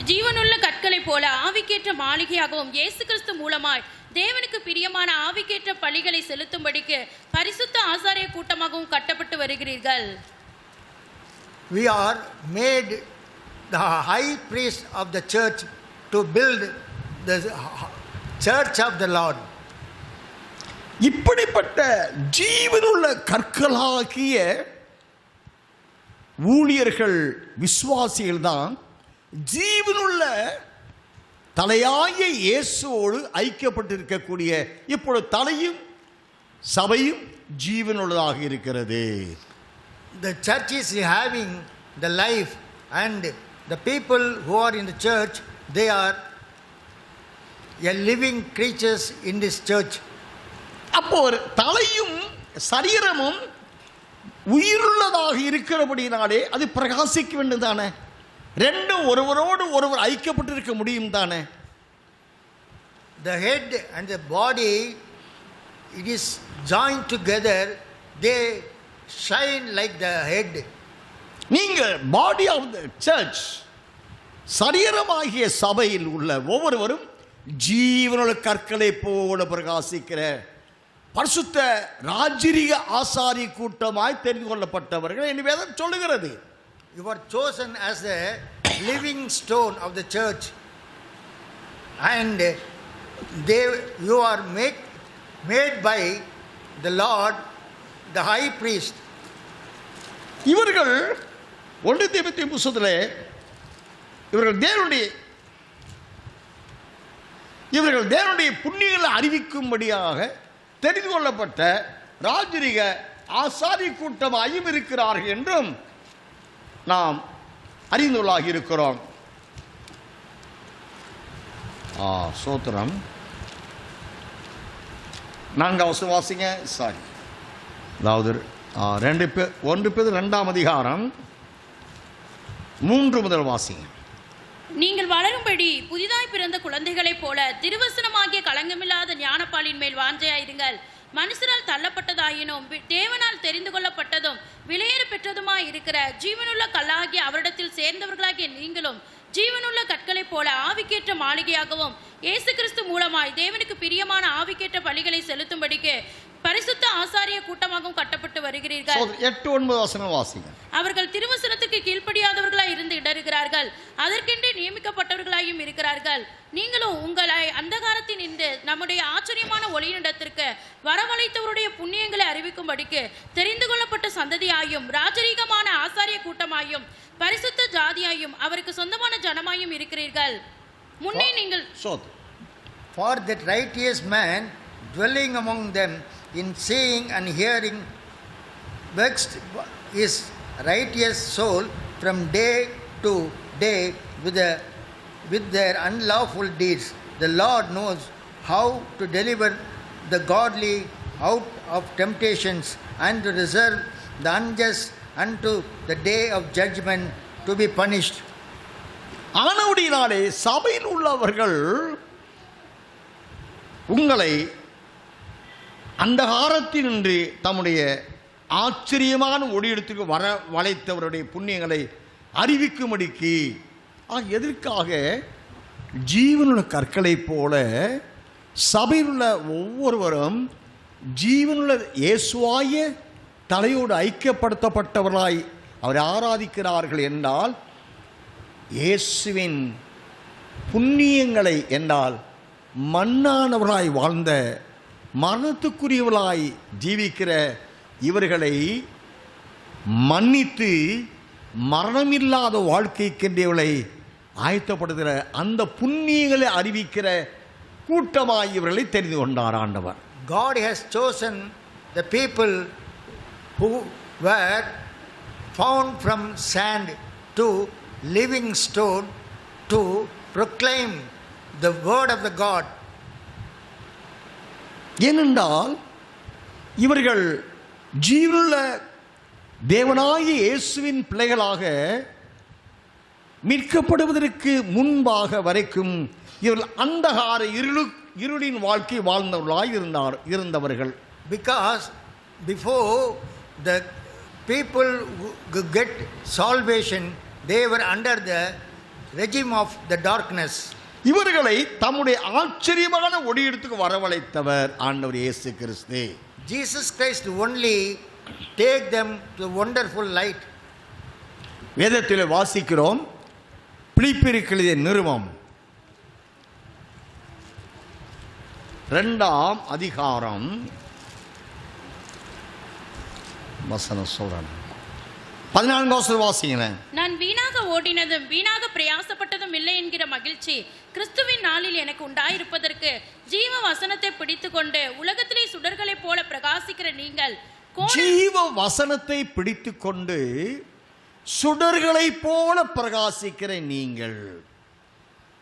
ஜீவனுள்ள கற்களைப் போல ஆவிக்கேற்ற மாளிகையாகவும் இயேசு கிறிஸ்து மூலமாய் தேவனுக்கு பிரியமான ஆவிக்கேற்ற பலிகளை செலுத்தும்படிக்கு பரிசுத்த ஆசாரிய கூட்டமாகவும் கட்டப்பட்டு வருகிறீர்கள். We are made the high priest of the church to build the church of the Lord. இப்படிப்பட்ட ஜீவனுள்ள கற்களாகிய ஊழியர்கள் விசுவாசிகள் தான் ஜீவனுள்ள தலையாய இயேசுவோடு ஐக்கியப்பட்டிருக்கக்கூடிய இப்பொழுது தலையும் சபையும் ஜீவனுள்ளதாக இருக்கிறது. The church is having the life, and the people who are in the church, they are a living creatures in this church. அப்போ ஒரு தலையும் சரீரமும் உயிருள்ளதாக இருக்கிறபடினாலே அது பிரகாசிக்க வேண்டும் தானே. ரெண்டும் ஒருவரோடு ஒருவர் ஐக்கியப்பட்டிருக்க முடியும் தானே. The head and the body, it is joined together, they shine like the head. நீங்கள் பாடி ஆஃப் த சர்ச், சரீரமாகிய சபையில் உள்ள ஒவ்வொருவரும் ஜீவனுள்ள கற்களை போல பிரகாசிக்கிற பரிசுத்த ராஜரீக ஆசாரி கூட்டமாய் தெரிந்து கொள்ளப்பட்டவர்கள் என்று வேதம் சொல்லுகிறது. You are chosen as the living stone of the church, and you are made by the Lord, the high priest. இவர்கள் 1 தீமோத்தேயு புத்தகத்திலே இவர்கள் தேவனுடைய புண்ணியங்களை அறிவிக்கும்படியாக தெரிந்து கொள்ளப்பட்ட ராஜரீக ஆசாரி கூட்டமாயும் இருக்கிறார்கள் என்றும் நாம் அறிந்துள்ளாகி இருக்கிறோம். சோத்திரம். 4வது வாசிங்க. சாரி, அதாவது 1 பேதுரு 2ஆம் அதிகாரம் 3 முதல் வாசிங்க. நீங்கள் வளரும்படி புதிதாய் பிறந்த குழந்தைகளைப் போல திருவசனமாகிய களங்கமில்லாத ஞானப்பாலின் மேல் வாஞ்சையாயிருங்கள். மனுஷரால் தள்ளப்பட்டதாயினும் தேவனால் தெரிந்து கொள்ளப்பட்டதும் விலையேற பெற்றதுமாய் இருக்கிற ஜீவனுள்ள கல்லாகிய அவரிடத்தில் சேர்ந்தவர்களாகிய நீங்களும் ஜீவனுள்ள கற்களைப் போல ஆவிக்கேற்ற மாளிகையாகவும் இயேசு கிறிஸ்து மூலமாய் தேவனுக்கு பிரியமான ஆவிக்கேற்ற பலிகளை செலுத்தும்படிக்கு பரிசுத்த ஆசாரிய கூட்டமாகவும் கட்டப்பட்டு வருகிறீர்கள். 8-9 வசனம் வாசிங்க. அவர்கள் திருவசனத்துக்கு கீழ்ப்படியாதவர்களாய் இருந்து இடறுகிறார்கள், அதற்கென்றே நியமிக்கப்பட்டவர்களாயும் இருக்கிறார்கள். நீங்களும் உங்களை அந்தகாரத்தின் நின்று நம்முடைய ஆச்சரியமான ஒளியினிடத்திற்கு வரவழைத்தவருடைய புண்ணியங்களை அறிவிக்கும்படிக்கு தெரிந்து கொள்ளப்பட்ட சந்ததியாயும் ராஜரீகமான ஆசாரிய கூட்டமாயும் பரிசுத்த ஜாதியாயும் அவருக்கு சொந்தமான ஜனமாயும் இருக்கிறீர்கள். முன்னே நீங்கள் For that righteous man dwelling among them in seeing and hearing vexed his righteous soul from day to day with their unlawful deeds. The Lord knows how to deliver the godly out of temptations and to reserve the unjust unto the day of judgment to be punished. ஆனவுடினாலே சபையில் உள்ளவர்கள் உங்களை அந்தகாரத்தினின்று தம்முடைய ஆச்சரியமான ஒளியிடத்திற்கு வர வளைத்தவருடைய புண்ணியங்களை அறிவிக்கும்படிக்கு எதற்காக ஜீவனுள்ள கற்களைப் போல சபையில் உள்ள ஒவ்வொருவரும் ஜீவனுள்ள இயேசுவாய தலையோடு ஐக்கியப்படுத்தப்பட்டவர்களாய் அவரை ஆராதிக்கிறார்கள் என்றால் இயேசுவின் புண்ணியங்களை என்றால் மண்ணானவர்களாய் வாழ்ந்த மரணத்துக்குரியவர்களாய் ஜீவிக்கிற இவர்களை மன்னித்து மரணமில்லாத வாழ்க்கைக்கென்றவர்களை ஆயத்தப்படுகிற அந்த புண்ணியங்களை அறிவிக்கிற கூட்டமாய் இவர்களை தெரிந்து கொண்டார் ஆண்டவர். God has chosen the people who were found from sand to living stone to proclaim the word of the God. ஏனென்றால் இவர்கள் ஜீவனுள்ள தேவனாகிய இயேசுவின் பிள்ளைகளாக மீட்கப்படுவதற்கு முன்பாக வரைக்கும் இவர்கள் அந்தகார இருளின் வாழ்க்கை வாழ்ந்தவர்களாய் இருந்தவர்கள். Because before the people get salvation, they were under the regime of the darkness. இவர்களை தம்முடைய ஆச்சரியமான ஒளியிடத்துக்கு வரவழைத்தவர் ஆண்டவர் இயேசு கிறிஸ்து. Jesus Christ only take them to wonderful light. வேதத்தில் வாசிக்கிறோம், பிலிப்பியருக்கு எழுதிய நிருபம் 2ஆம் அதிகாரம் வசனம் சொல்றேன், 14 வசனம் வாசிக்கிறேன். நான் வீணாக ஓடினதும் வீணாக பிரயாசப்பட்டதும் இல்லை என்கிற மகிழ்ச்சி கிறிஸ்துவின் நாளில் எனக்கு உண்டாயிருப்பதற்கு ஜீவ வசனத்தை பிடித்துக்கொண்டு உலகத்திலே சுடர்களைப் போல பிரகாசிக்கிற நீங்கள் ஜீவ வசனத்தை பிடித்துக்கொண்டு சுடர்களைப் போல பிரகாசிக்கிற நீங்கள்.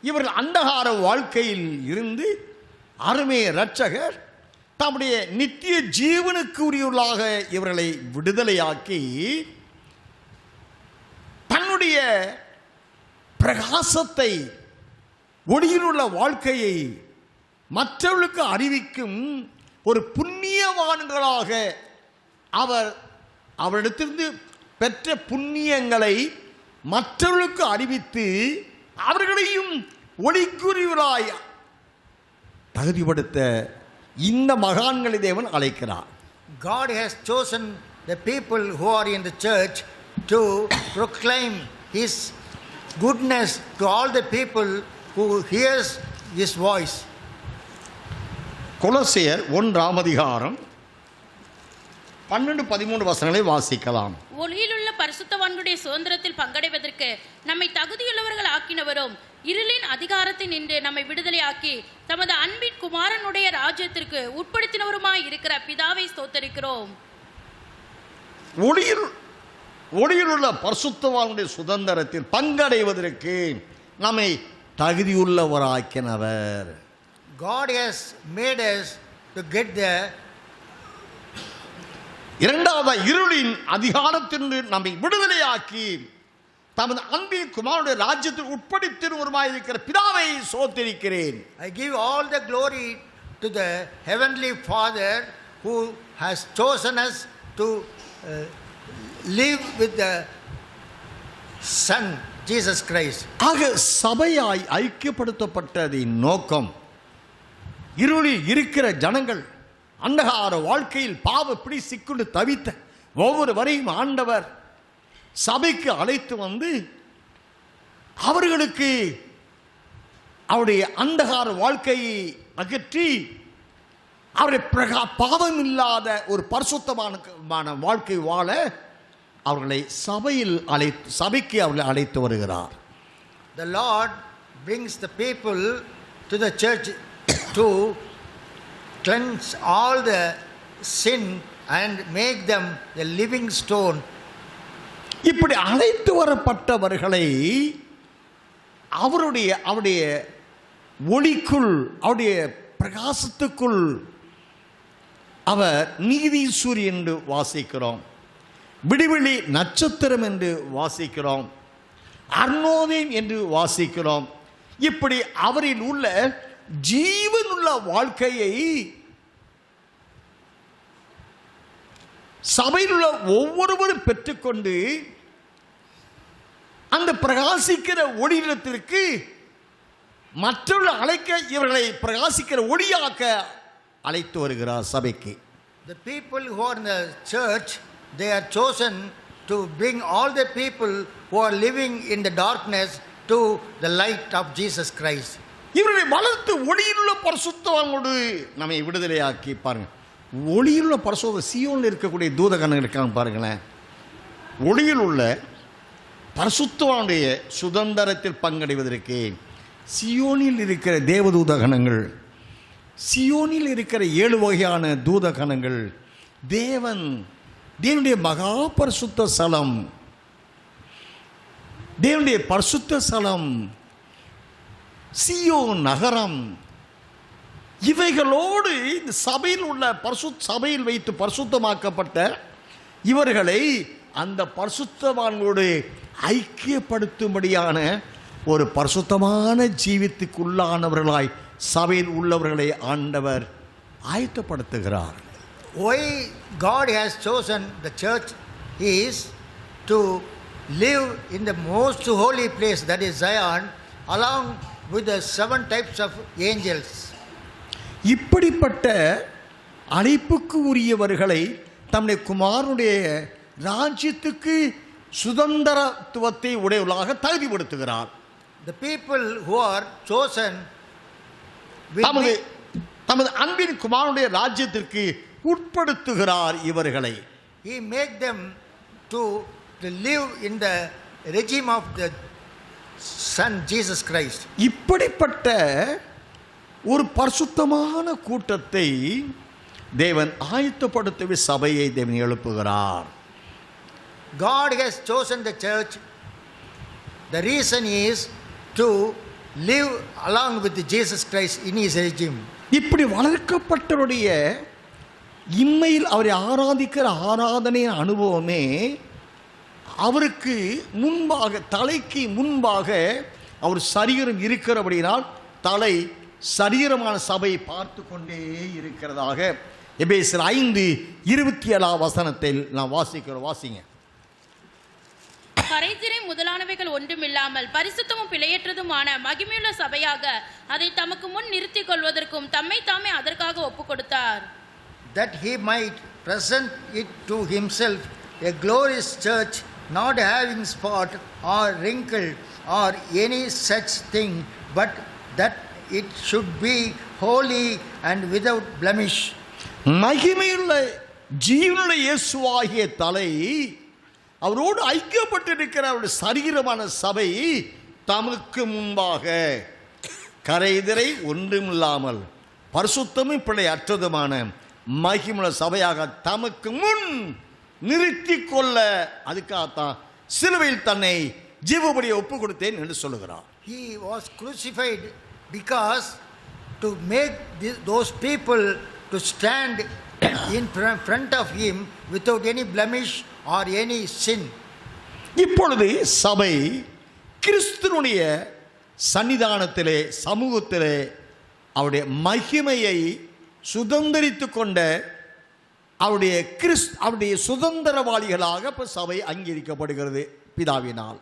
இவர்கள் அந்தகார வாழ்க்கையில் இருந்து அருமை இரட்சகர் தம்முடைய நித்திய ஜீவனுக்கு உரியவர்களாக இவர்களை விடுதலையாக்கி தன்னுடைய பிரகாசத்தை, ஒளியிலுள்ள வாழ்க்கையை மற்றவர்களுக்கு அறிவிக்கும் ஒரு புண்ணியவான்களாக அவரிடத்திலிருந்து பெற்ற புண்ணியங்களை மற்றவர்களுக்கு அறிவித்து அவர்களையும் ஒளிக்குரியவராய் தகுதிப்படுத்த இந்த மகான்களை தேவன் அழைக்கிறார். God has chosen the people who are in the church to proclaim His goodness to all the people who hears His voice. கொலோசியர் 1ஆம் அதிகாரம் 12-13 வசனங்களை வாசிக்கலாம். ஒளியிலுள்ள பரிசுத்தவான்களுடைய சுதந்திரத்தில் பங்கடைவதற்கு நம்மை தகுதியுள்ளவர்கள் ஆக்கினவரும் இருளின் அதிகாரத்தை நின்று நம்மை விடுதலையாக்கி தமது அன்பின் குமாரனுடைய ராஜ்யத்திற்கு உட்படுத்தினவருமாய் இருக்கிற பிதாவை ஸ்தோத்தரிக்கிறோம். ஒளியிலுள்ள பரிசுத்தவான்களுடைய சுதந்திரத்தில் பங்கடைவதற்கு நம்மை தகுதியுள்ளவராக்கினவர். God has made us to get there. இரண்டாவது, இருளின் அதிகாரத்திலிருந்து நம்மை விடுதலையாக்கி தமது அன்பின் குமாரனுடைய ராஜ்யத்தில் உட்படுத்தினவருமாய் இருக்கிற பிதாவை ஸ்தோத்திரிக்கிறேன். I give all the glory to the heavenly Father who has chosen us to live with the Son Jesus Christ. ஆக சபையாய் ஐக்கியப்படுத்தப்பட்டதின் நோக்கம், இருளில் இருக்கிற ஜனங்கள், அந்தகார வாழ்க்கையில் பாவ பிடி சிக்குண்டு தவித்த ஒவ்வொருவரையும் ஆண்டவர் சபைக்கு அழைத்து வந்து அவர்களுக்கு அவருடைய அந்தகார வாழ்க்கையை அகற்றி அவருடைய பாவம் இல்லாத ஒரு பரிசுத்தமான வாழ்க்கை வாழ அவர்களை சபைக்கு அவர்களை அழைத்து வருகிறார். The Lord brings the people to the church to cleanse all the sin and make them the living stone. இப்படி அழைத்து வரப்பட்டவர்களை அவருடைய ஒளிக்குள், அவருடைய பிரகாசத்துக்குள் அவர் நீதி சூரியன் என்று வாசிக்கிறோம், விடிவெளி நட்சத்திரம் என்று வாசிக்கிறோம், அர்னோதேம் என்று வாசிக்கிறோம். இப்படி அவரில் உள்ள ஜீவனுள்ள வாழ்க்கையை சபையில் உள்ள ஒவ்வொருவரும் பெற்றுக்கொண்டு அந்த பிரகாசிக்கிற ஒளியிடத்திற்கு மற்றவர்கள் அழைக்க இவர்களை பிரகாசிக்கிற ஒளியாக்க அழைத்து வருகிறார் சபைக்கு. The people who are in the church, they are chosen to bring all the people who are living in the darkness to the light of Jesus Christ. இவர்களை வளர்த்து ஒளியிலுள்ள பரிசுத்தவான்களோடு நம்மை விடுதலையாக்கி பாருங்க. ஒளியிலுள்ள பரிசுத்த சியோனில் இருக்கக்கூடிய தூதகணங்கள் இருக்காங்க பாருங்களேன். ஒளியில் உள்ள பரிசுத்தவானுடைய சுதந்திரத்தில் பங்கடைவதற்கு சியோனில் இருக்கிற தேவதூதகணங்கள், சியோனில் இருக்கிற 7 வகையான தூதகணங்கள், தேவனுடைய மகா பரிசுத்த ஸ்தலம், தேவனுடைய பரிசுத்த ஸ்தலம், சியோன் நகரம், இவைகளோடு இந்த சபையில் உள்ள சபையில் வைத்து பரிசுத்தமாக்கப்பட்ட இவர்களை அந்த பரிசுத்தவான்களோடு ஐக்கியப்படுத்தும்படியான ஒரு பரிசுத்தமான ஜீவித்துக்குள்ளானவர்களாய் சபையில் உள்ளவர்களை ஆண்டவர் ஆயத்தப்படுத்துகிறார். Why God has chosen the church is to live in the most holy place, that is Zion, along with the 7 types of angels. இப்படிப்பட்ட அழைப்புக்கு உரியவர்களை தம்முடைய குமாரனுடைய ராஜ்யத்துக்கு சுதந்திரத்துவத்தை உடையவர்களாக தகுதிப்படுத்துகிறார். The people who are chosen will தமது be, தமது அன்பின் குமாரனுடைய ராஜ்யத்திற்கு உட்படுத்துகிறார் இவர்களை. He make them to live in the regime of the Son Jesus Christ. இப்படிப்பட்ட ஒரு பரிசுத்தமான கூட்டத்தை தேவன் ஆயத்தப்படுத்தவே சபையை தேவன் எழுப்புகிறார். God has chosen the church. The reason is to live along with Jesus Christ in his regime. இப்படி வளர்க்கப்பட்டவருடைய இம்மையில் அவரை ஆராதிக்கிற ஆராதனை அனுபவமே அவருக்கு முன்பாக, தலைக்கு முன்பாக அவர் சரீரம் இருக்கிறபடினால் தலை சரீரமான சபை பார்த்து கொண்டே இருக்கிறதாக எபேசியர் 5:27 நாம் வாசிக்கிறோம். வாசிங்க. கரைதிரை முதலானவைகள் ஒன்றுமில்லாமல் பரிசுத்தமும் பிழையற்றதுமான மகிமையுள்ள சபையாக அதை தமக்கு முன் நிறுத்திக் கொள்வதற்கும் தம்மை தாமே அதற்காக ஒப்புக் கொடுத்தார். That he might present it to himself a glorious church, not having spot or wrinkle or any such thing, but that it should be holy and without blemish. மகிமையுள்ள ஜீவனுள்ள இயேசுவாகிய தலை அவரோடு ஐக்கியப்பட்டிருக்கிற அவருடைய சரீரமான சபை தமக்கு முன்பாக கரைதிரை ஒன்றுமில்லாமல் பரிசுத்தமும் பிழை அற்றதுமான மகிமையுள்ள சபையாக தமக்கு முன் நிறுத்தி கொள்ள, அதுக்காகத்தான் சிலுவையில் தன்னை ஜீவபலியை ஒப்பு கொடுத்தேன் என்று சொல்லுகிறார். He was crucified because to make those people to stand in front of him without any blemish or any sin. இப்பொழுது சபை கிறிஸ்துனுடைய சன்னிதானத்திலே, சமூகத்திலே அவருடைய மகிமையை சுதந்திரித்து கொண்ட அவருடைய சுதந்திரவாளிகளாக இப்ப சபை அங்கீகரிக்கப்படுகிறது பிதாவினால்.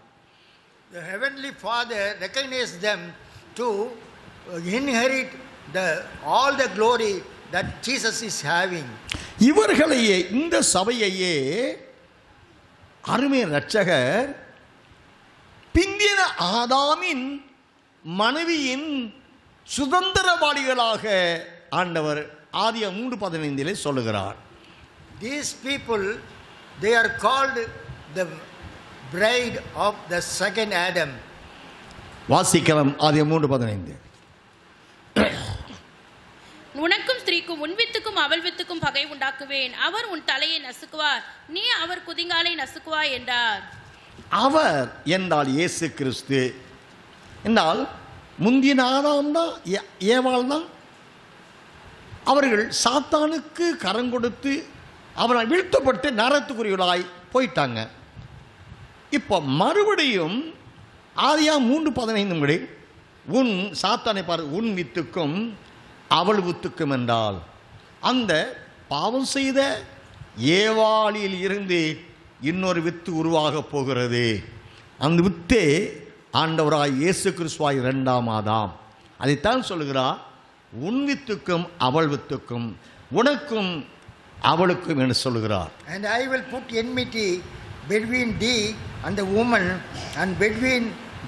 The heavenly Father recognized them to inherit all the glory that Jesus is having. இவர்களையே, இந்த சபையையே அருமை இரட்சகர் பிந்தின ஆதாமின் மனைவியின் சுதந்திரவாளிகளாக ஆண்டவர் ஆதியாகமம் 3:15 சொல்லுகிறார். These people, they are called the bride of the second Adam. வாசிக்கலாம் ஆதியாகமம் 3:15. உனக்கும் ஸ்திரீக்கும் உன் வித்துக்கும் அவள் வித்துக்கும் பகை உண்டாக்குவேன், அவர் உன் தலையை நசுக்குவார், நீ அவர் குதிங்காலை நசுக்குவாய் என்றார். அவர் என்றால் இயேசு கிறிஸ்து என்றால் முந்தின ஆதாம் தான், ஏவாள் தான். அவர்கள் சாத்தானுக்கு கரம் கொடுத்து அவரை வீழ்த்தப்பட்டு நரத்துக்குரியவர்களாய் போயிட்டாங்க. இப்போ மறுபடியும் ஆதியாகமம் 3:15 உன் சாத்தானை பாரு, உன் வித்துக்கும் அவள் வித்துக்கும் என்றால் அந்த பாவம் செய்த ஏவாளில் இருந்து இன்னொரு வித்து உருவாக போகிறது. அந்த வித்தே ஆண்டவராய் இயேசு கிறிஸ்துவாய் 2ஆம் ஆதாம். அதைத்தான் சொல்லுகிறார், உன் வித்துக்கும் அவள் வித்துக்கும், உனக்கும் அவளுக்கும் என்று சொல்லுகிறார். And I will put enmity between thee and the woman, and between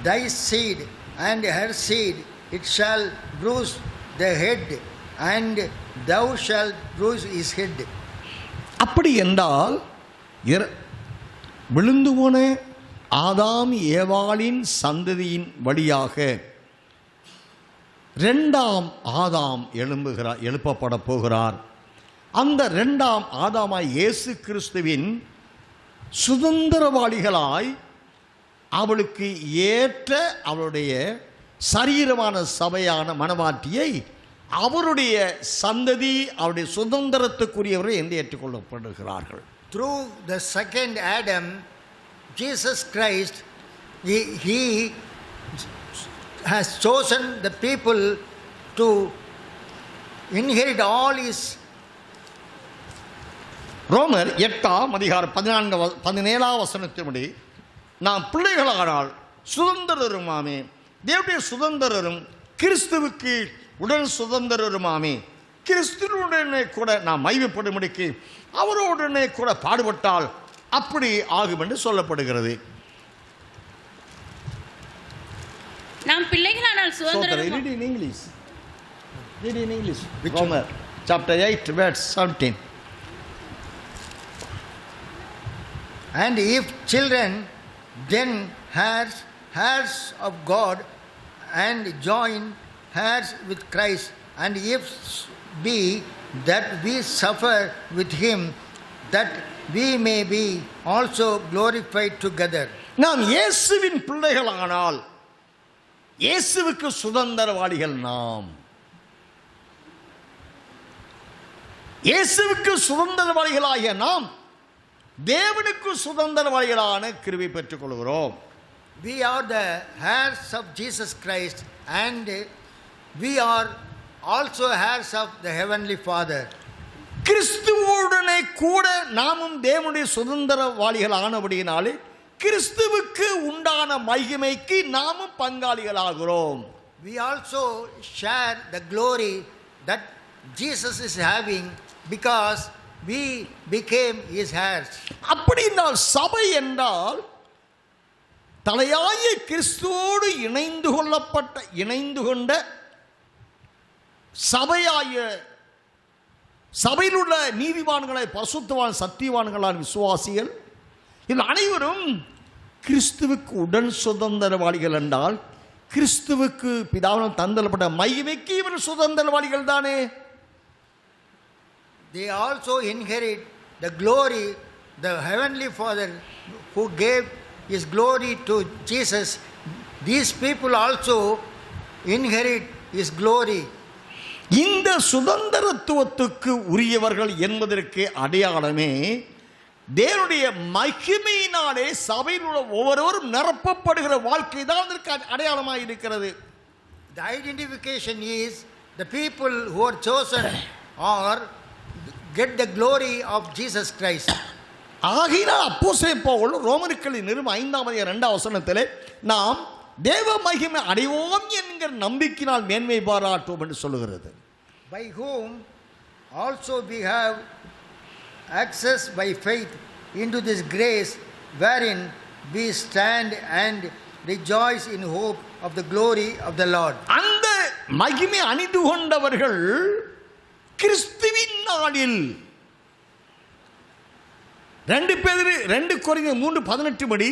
thy seed and her seed. It shall bruise the head, and thou shalt bruise his head. அப்படி என்றால் விழுந்து போன ஆதாம் ஏவாளின் சந்ததியின் வழியாக 2ஆம் ஆதாம் எழுப்பப்பட போகிறார். அந்த 2ஆம் ஆதாமாய் இயேசு கிறிஸ்துவின் சுதந்திரவாளிகளாய் அவளுக்கு ஏற்ற அவளுடைய சரீரமான சபையான மனவாட்டியை அவருடைய சந்ததி, அவருடைய சுதந்திரத்துக்குரியவரை என்று ஏற்றுக்கொள்ளப்படுகிறார்கள். Through the second Adam, Jesus Christ, he has chosen the people to inherit all his. ரோமர் 8:17 படி நாம் பிள்ளைகளானால் சுதந்திரருமாமே, தேவனுடைய சுதந்திரரும் கிறிஸ்துவுக்கு உடன் சுதந்திரருமாமே, கிறிஸ்துவுடனே கூட நாம் மகிமைப்படும்படிக்கு அவரோடனே கூட பாடுபட்டால் அப்படி ஆகும் என்று சொல்லப்படுகிறது. நாம் பிள்ளைகளானால் சுதந்திரம். Read in English. Read in English. Romans chapter 8 verse 17. And if children, then heirs of God, and join heirs with Christ, and if be that we suffer with him, that we may be also glorified together. நாம் இயேசுவின் பிள்ளைகளானால் இயேசுவுக்கு சுதந்திரவாளிகள். நாம் இயேசுவுக்கு சுதந்திரவாளிகளாகிய நாம் தேவனுக்கு சுதந்திரவாளிகளான கிருபை பெற்றுக் கொள்கிறோம். We are the heirs of Jesus Christ, and we are also heirs of the Heavenly Father. கிறிஸ்துவோடனே கூட நாமும் தேவனுடைய சுதந்திரவாளிகள் ஆனபடியினாலே கிறிஸ்துவுக்கு உண்டான மகிமைக்கு நாமும் பங்காளிகளாகிறோம். We also share the glory that Jesus is having because we became his heirs. அப்படி என்றால் சபை என்றால் தலையாய கிறிஸ்துவோடு இணைந்து கொண்ட சபையில் உள்ள நீதிவான்களை, பரிசுத்தவான், சத்தியவான்களான விசுவாசிகள் இதில் அனைவரும் கிறிஸ்துவுக்கு உடன் சுதந்திரவாளிகள் என்றால் கிறிஸ்துவுக்கு பிதாவினால் தந்தப்பட்ட மகிமைக்கு இவர் சுதந்திரவாளிகள் தானே. They also inherit the glory, the Heavenly Father who gave his glory to Jesus. These people also inherit his glory. இந்த சுதந்திரத்துவத்துக்கு உரியவர்கள் என்பதற்கு அடையாளமே தேவனுடைய மகிமையினாலே சபையில் உள்ள ஒவ்வொருவரும் நிரப்பப்படுகிற வாழ்க்கை தான் அதற்கு அடையாளமாக இருக்கிறது. The identification is the people who are chosen or get the glory of Jesus Christ. ஆகினால் அப்போஸ்தலன் பவுல் ரோமர்களுக்கு நிருபம் 5:2 நாம் தேவ மகிமை அடைவோம் என்கிற நம்பிக்கையினால் மேன்மை பாராட்டுவோம் என்று சொல்லுகிறது. By whom also we have access by faith into this grace wherein we stand and rejoice in hope of the glory of the Lord. அந்த மகிமை அணிந்து கொண்டவர்கள் கிறிஸ்துவின் நாளில் 2 கொரிந்தியர் 3:18 படி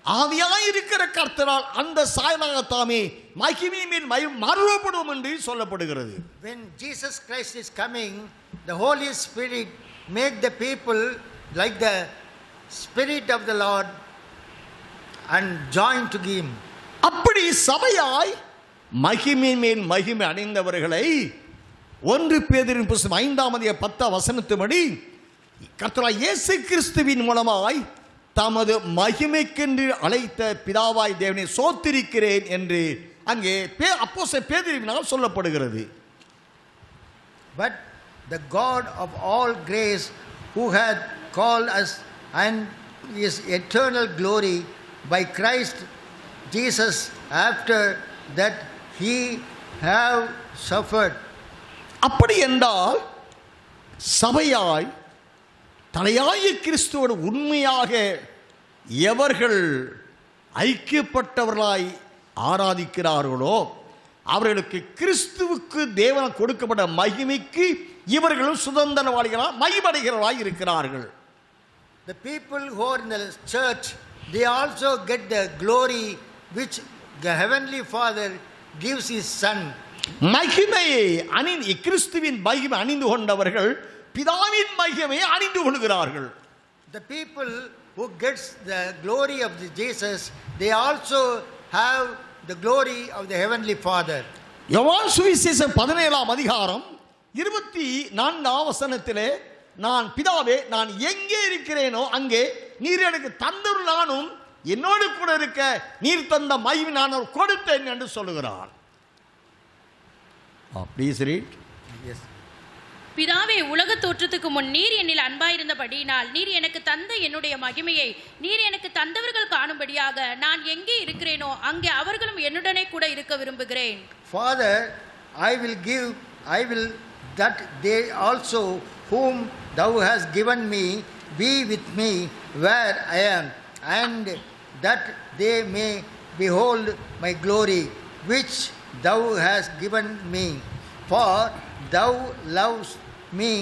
ஆவியாயிருக்கிற கர்த்தரால் அந்த சாயலாகத்தாமே மகிமை மேல் மறுரூபப்படும் என்று சொல்லப்படுகிறது. When Jesus Christ is coming, the Holy Spirit make the people like the Spirit of the Lord and join to him. அப்படி சபையாய் மகிமை மேல் மகிமை அடைந்தவர்களை 1 பேதுருவின் புத்தகம் 5:10 கர்த்தராகிய இயேசு கிறிஸ்துவின் மூலமாய் தமது மகிமைக்கென்று அழைத்த பிதாவாய் தேவனை சோத்திரிக்கிறேன் என்று அங்கே அப்போஸ்தலன் பேதுருவினால் சொல்லப்படுகிறது. But the God of all grace, who had called us and his eternal glory by Christ Jesus, after that he have suffered. அப்படி என்றால் சபையாய் தலையாய கிறிஸ்துவோடு உண்மையாக எவர்கள் ஐக்கியப்பட்டவர்களாய் ஆராதிக்கிறார்களோ அவர்களுக்கு கிறிஸ்துவுக்கு தேவனால் கொடுக்கப்பட்ட மகிமைக்கு இவர்களும் சுதந்திரவாளிகளாக மகிமடைகிறவர்களாய் இருக்கிறார்கள். The people who are in the church, they also get the glory which the Heavenly Father gives his Son. மகிமையை கிறிஸ்துவின் மகிமை அணிந்து கொண்டவர்கள் பிதாவின் மகிமையை அணிந்து கொள்கிறார்கள். The people who gets the glory of Jesus, they also have the glory of the Heavenly Father. யோவான் சுவிசேஷம் 17:24 நான் பிதாவே, நான் எங்கே இருக்கிறேனோ அங்கே நீர் எனக்கு தந்தருள் நானும் என்னோடு கூட இருக்க நீர் தந்த மகிமை நான் கொடுத்தேன் என்று சொல்லுகிறார். Please read. Yes. பிதாவே, உலக தோற்றத்துக்கு முன் நீர் என்னில் அன்பாயிருந்தபடியினால் நீர் எனக்கு தந்த என்னுடைய மகிமையை நீர் எனக்கு தந்தவர்கள் காணும்படியாக நான் எங்கே இருக்கிறேனோ அங்கே அவர்களும் என்னுடனே கூட இருக்க விரும்புகிறேன். Father, I will that they also whom thou hast given me be with me where I am, and that they may behold my glory which thou hast given me. For thou lovest me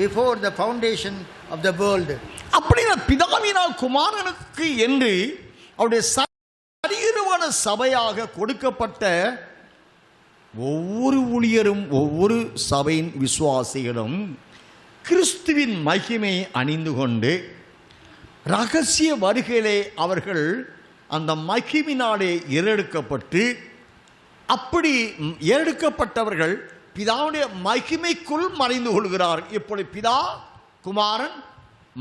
before the foundation of the world. அப்படினா பிதாவினால் குமாரனுக்கு என்று அவருடைய சரீரமான சபையாக கொடுக்கப்பட்ட ஒவ்வொரு ஊழியரும் ஒவ்வொரு சபையின் விசுவாசிகளும் கிறிஸ்துவின் மகிமை அணிந்து கொண்டு ரகசிய வருகையிலே அவர்கள் அந்த மகிமையினாலே ஏறெடுக்கப்பட்டு, அப்படி ஏறெடுக்கப்பட்டவர்கள் பிதாவுடைய மகிமைக்குள் மறைந்து கொள்கிறார்கள். இப்பொழுது பிதா, குமாரன்,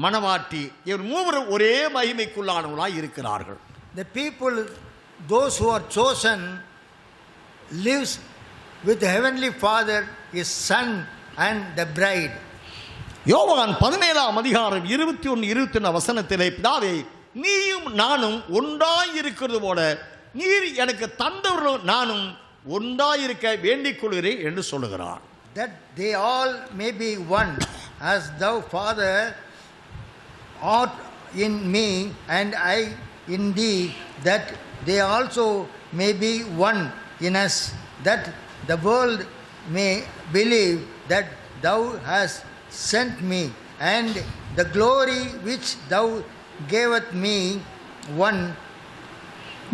மணவாட்டி இவர் மூவரும் ஒரே மகிமைக்குள்ளானவர்களாய் இருக்கிறார்கள். The people, those who are chosen, lives with the heavenly Father, his Son and the bride. யோவான் 17ஆம் அதிகாரம் 21-24 வசனத்திலே, பிதாவே, நீயும் நானும் ஒன்றாயிருக்கிறது போல நீர் எனக்கு தந்தவர்களும் நானும் ஒன்றாயிருக்க வேண்டிக் கொள்கிறேன் என்று சொல்லுகிறார். That they all may be one, as thou Father art in me and I in thee, that they also may be one in us, that the world may believe that thou hast sent me, and the glory which thou gavest me one.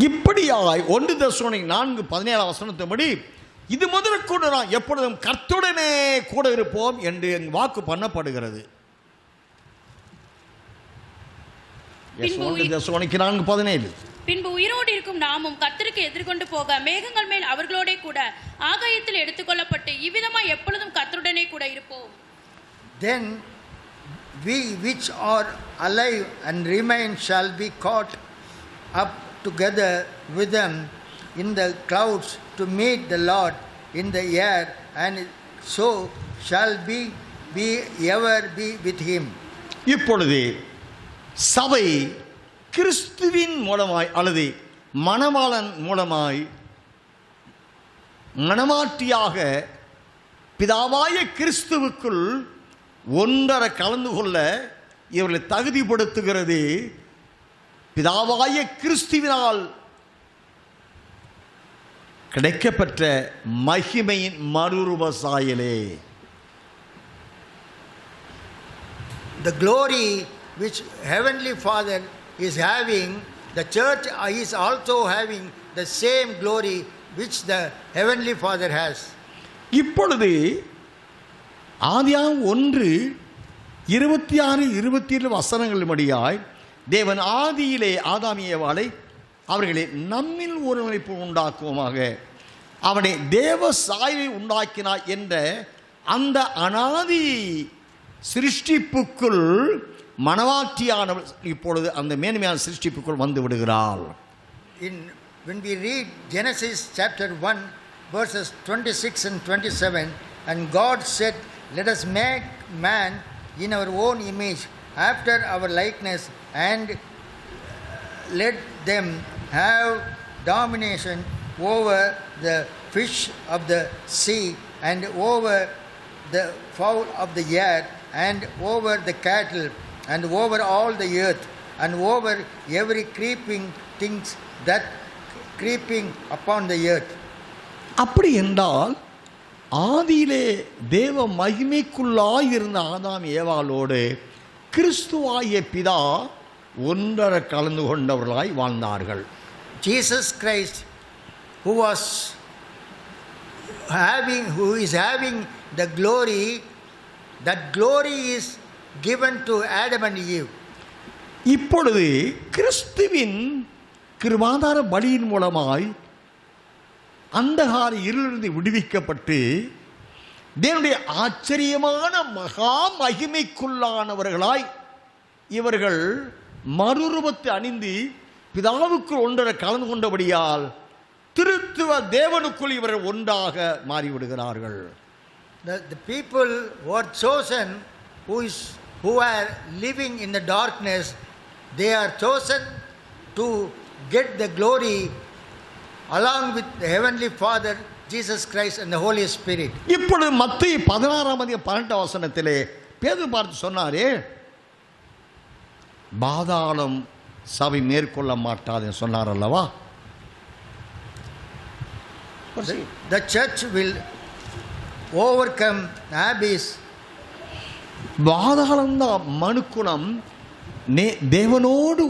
இப்படியாய் 1 தெசலோனிக்கர் 4:17 வசனத்தின்படி இது முதற்கொண்டு நான் எப்பொழுதும் கர்த்தருடனே கூட இருப்போம் என்று வாக்கு பண்ணப்படுகிறது. 1 தெசலோனிக்கர் 4:17. பின்பு உயிரோடு இருக்கும் நாமும் கர்த்தருக்கு எதிர்கொண்டு போக மேகங்கள் மேல் அவர்களோட கூட ஆகாயத்தில் எடுத்துக்கொள்ளப்பட்டு இவ்விதமாய் எப்பொழுதும் கர்த்தருடனே கூட இருப்போம். Then we which are alive and remain shall be caught up together with them in the clouds to meet the Lord in the air, and so shall be ever be with him. இப்பொழுது சபை கிறிஸ்துவின் மூலமாய் அல்லது மணவாளன் மூலமாய் மணவாட்டியாக பிதாவாய கிறிஸ்துவுக்குள் ஒன்றர கலந்து கொள்ள இவர்களை தகுதிப்படுத்துகிறது. பிதாவாய கிறிஸ்துவினால் கிடைக்கப்பெற்ற மகிமையின் மறுரூப சாயலே. The glory which Heavenly Father is having, the church is also having the same glory which the Heavenly Father has. இப்பொழுது ஆதியாகமம் 1:26-27 வசனங்களின்படியாய் தேவன் ஆதியிலே ஆதாம் ஏவாளை அவர்களை நம்மில் ஒருங்கிணைப்பு உண்டாக்குவோமாக அவனை தேவ சாயலை உண்டாக்கினார் என்ற அந்த அனாதி சிருஷ்டிப்புக்குள் மணவாட்டியானவர் இப்பொழுது அந்த மேன்மையான சிருஷ்டிப்புக்குள் வந்து விடுகிறார். When we read Genesis chapter 1 verses 26 and 27, and God said, let us make man in our own image after our likeness, and let them have domination over the fish of the sea, and over the fowl of the air, and over the cattle, and over all the earth, and over every creeping things that creeping upon the earth. அப்படி என்றால் ஆதியிலே தேவ மகிமைக்குள்ளாய் இருந்த ஆதாம் ஏவாளோடு கிறிஸ்துவாகிய பிதா ஒன்றர கலந்து கொண்டவர்களாய் வாழ்ந்தார்கள். Jesus Christ, who is having the glory, that glory is given to Adam and Eve. இப்பொழுது கிறிஸ்துவின் கிருபாதார பலியின் மூலமாய் அந்தகார இருளிலிருந்து விடுவிக்கப்பட்டு தேவனுடைய ஆச்சரியமான மகா மகிமைக்குள்ளானவர்களாய் இவர்கள் மறுரூபத்தை அணிந்து பிதாவுக்குள் ஒன்றரை கலந்து கொண்டபடியால் திருத்துவ தேவனுக்குள் இவர்கள் ஒன்றாக மாறிவிடுகிறார்கள். The people who are chosen, who are living in the darkness, they are chosen to get the glory along with the Heavenly Father, Jesus Christ and the Holy Spirit. இப்பொழுது மத்தேயு 16:18 பேதுரு பார்த்து சொன்னாரே, பாதாளம் சபை மேற்கொள்ள மாட்டாதுன்னு சொன்னார் அல்லவா? The church will overcome abyss. பாதாளம்தான் மனுக்குலம் தேவனோடு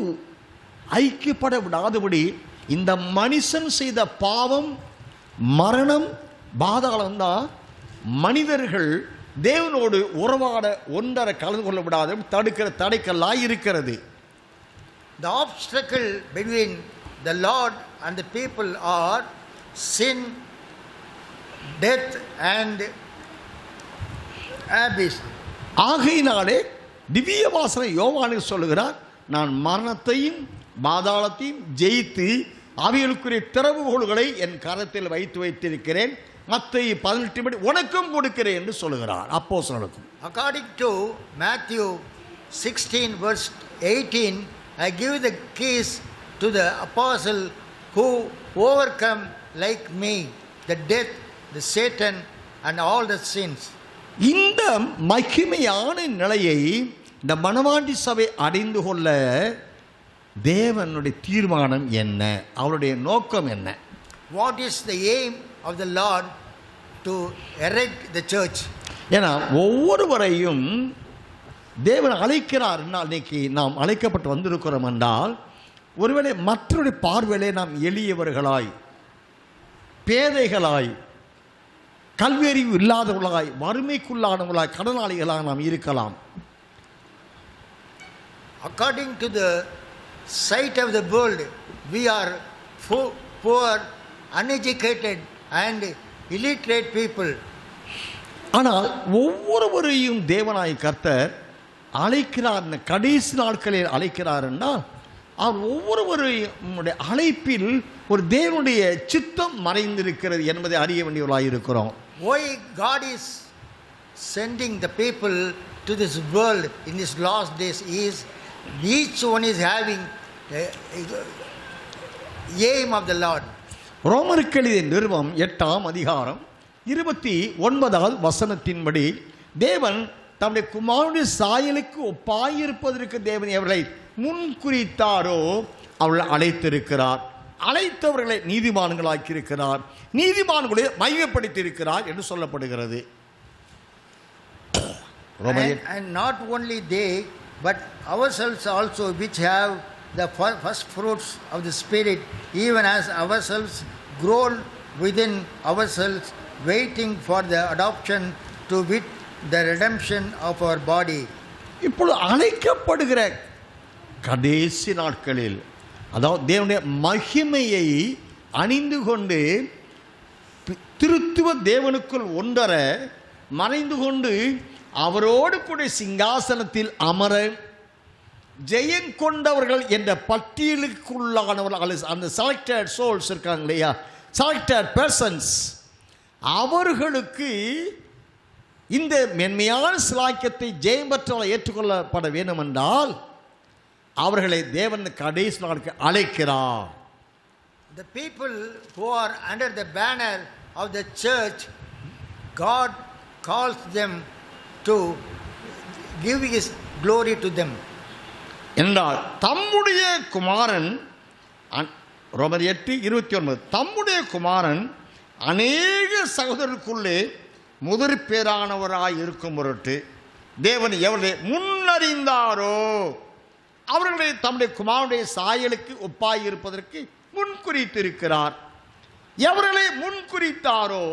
ஐக்கியப்பட விடாதபடி இந்த மனுஷன் செய்த பாவம், மரணம், பாதாளம்தான் மனிதர்கள் தேவனோடு உறவாட ஒன்றரை கலந்து கொள்ள விடாத தடுக்கிற தடைக்கல்லாய் இருக்கிறது. The obstacle between the Lord and the people are sin, death and abyss. ஆகையினாலே திவ்ய வாசனை யோவானுக்கு சொல்லுகிறார், நான் மரணத்தையும் பாதாளத்தையும் ஜெயித்து அவைகளுக்குரிய திறவுகோல்களை என் கரத்தில் வைத்திருக்கிறேன். மத்தேயு 18 படி உனக்கும் கொடுக்கிறேன் என்று சொல்லுகிறார் அப்போஸ்தலனுக்கும். According to Matthew 16 verse 18, I give the keys to the apostle who overcome like me the death, the Satan and all the sins. இந்த மகிமையான நிலையை இந்த மணவாட்டி சபை அடைந்து கொள்ள தேவனுடைய தீர்மானம் என்ன, அவருடைய நோக்கம் என்ன? What is the aim of the Lord to erect the church? ஏன்னா ஒவ்வொருவரையும் தேவன் அழைக்கிறார். இன்னைக்கு நாம் அழைக்கப்பட்டு வந்திருக்கிறோம் என்றால், ஒருவேளை மற்றொரு பார்வையிலே நாம் எளியவர்களாய், பேதைகளாய், கல்வியறிவு இல்லாதவர்களாய், வறுமைக்குள்ளானவர்களாய், கடனாளிகளாக நாம் இருக்கலாம். According to the sight of the world, we are poor, uneducated and illiterate people. ஆனால் ஒவ்வொருவரையும் தேவனாய் கர்த்தர் அழைக்கிறார். கடைசி நாட்களில் அழைக்கிறார் என்றால், அவர் ஒவ்வொருவருடைய அழைப்பில் ஒரு தேவனுடைய சித்தம் மறைந்திருக்கிறது என்பதை அறிய வேண்டியவர்களாக இருக்கிறோம். Why God is sending the people to this world in these last days is each one is having the aim of the Lord. ரோமருக்கு எழுதிய நிருபம் 8ஆம் அதிகாரம் 29வது வசனத்தின்படி, தேவன் தம்முடைய குமாரனுடைய சாயலுக்கு ஒப்பாயிருப்பதற்கு தேவன் எவர்களை முன்குறித்தாரோ அவர்களை அழைத்திருக்கிறார். அழைத்தவர்களை நீதிமான்களாக்கியிருக்கிறார், நீதிமான்களை மையப்படுத்தியிருக்கிறார் என்று சொல்லப்படுகிறது. And not only they, but ourselves also, which have the first fruits of the Spirit, even as ourselves grow within ourselves, waiting for the adoption to wit the redemption of our body. இப்பொழுது அழைக்கப்படுகிற கடைசி நாட்களில், அதாவது தேவனுடைய மகிமையை அணிந்து கொண்டு திருத்துவ தேவனுக்குள் ஒன்றர மறைந்து கொண்டு அவரோடு கூட சிங்காசனத்தில் அமர ஜெயம் கொண்டவர்கள் என்ற பட்டியலுக்குள்ளானவர்கள், அந்த செலக்டட் சோல்ஸ் இருக்காங்க இல்லையா, செலக்டட் பர்சன்ஸ், அவர்களுக்கு இந்த மென்மையான சிலாக்கியத்தை ஜெயம் பெற்றவர்கள் ஏற்றுக்கொள்ளப்பட வேண்டும் என்றால் அவர்களை தேவன் கடைசி நாளுக்கு அழைக்கிறார். The people who are under the banner of the church, God calls them to give His glory to them. என்றால் தம்முடைய குமாரன், ரோமர் 8:29, தம்முடைய குமாரன் அநேக சகோதரருக்குள்ளே முதற் பேரானவராய் இருக்கும் பொருட்டு தேவன் எவர்களை முன்னறிந்தாரோ அவர்களை தம்முடைய குமாரனுடைய சாயலுக்கு ஒப்பாய் இருப்பதற்கு முன்குறித்திருக்கிறார். எவர்களை முன்குறித்தாரோ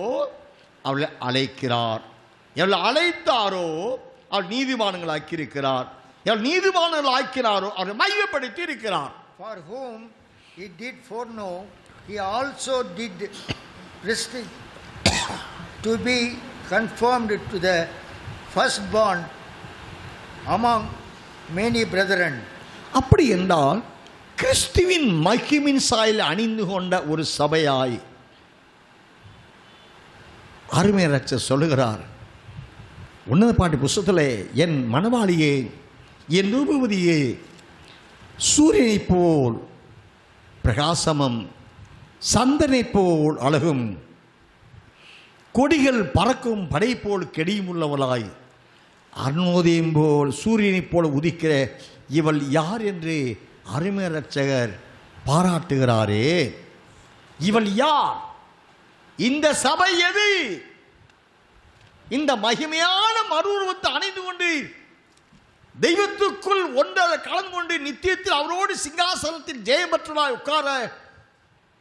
அவர்களை அழைக்கிறார். எவர்களை அழைத்தாரோ அவர் நீதிமான்களாக்கி இருக்கிறார். எவர் நீதிமான்கள் ஆக்கிறாரோ அவரை மையப்படுத்தி இருக்கிறார். For whom He did foreknow, He also did predestine to be conformed to the firstborn among many brethren. அப்படி என்றால் கிறிஸ்துவின் மகிமின் சாயல் அணிந்து கொண்ட ஒரு சபையாய் அருமை ரட்சகர் சொல்லுகிறார், உன்னத பாட்டு புஸ்தகத்திலே, என் மணவாளியே, என் ரூபவதியே, சூரியனைப் போல் பிரகாசமும் சந்தனைப் போல் அழகும் கொடிகள் பறக்கும் படை போல் கெடியும் உள்ளவளாய் அருணோதயம் போல் சூரியனைப் போல உதிக்கிற இவள் யார் என்று அருமை இரட்சகர் பாராட்டுகிறாரே. இவள் யார்? இந்த சபை எது? இந்த மகிமையான மறுரூபத்தை அணிந்து கொண்டு தெய்வத்துக்குள் ஒன்றை கலந்து கொண்டு நித்தியத்தில் அவரோடு சிங்காசனத்தில் ஜெயபற்றலாய் உட்கார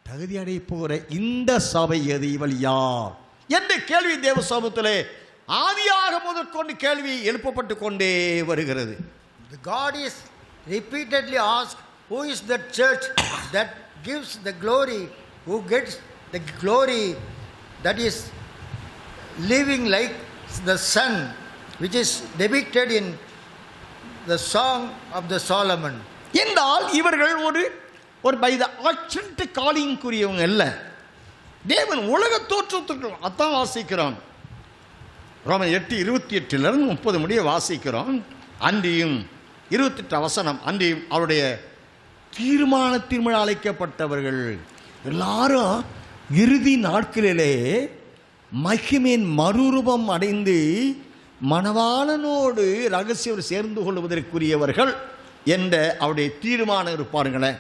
தகுதி அடைய போகிற இந்த சபை எது? இவள் யார் என்ற கேள்வி தேவ சமூகத்திலே ஆதியாக முதற்கொண்டு கேள்வி எழுப்பப்பட்டு கொண்டே வருகிறது. God is repeatedly asked, who is the church that gives the glory, who gets the glory, that is living like the sun, which is depicted in the song of the Solomon. என்றால் இவர்கள் ஒரு by the accent காலிங்குரியவங்க அல்ல. தேவன் உலக தோற்றத்துக்கு அதான் வாசிக்கிறோம். Roman 8:28 30 முடிய வாசிக்கிறோம். அன்றியும் 28 வசனம், அன்றியும் அவருடைய தீர்மானத்தின் மூலம் அழைக்கப்பட்டவர்கள் எல்லாரும் இறுதி நாட்களிலே மகிமையின் மறுரூபம் அடைந்து மணவாளனோடு ரகசியம் சேர்ந்து கொள்வதற்குரியவர்கள் என்ற அவருடைய தீர்மானம் இருப்பாருங்களேன்.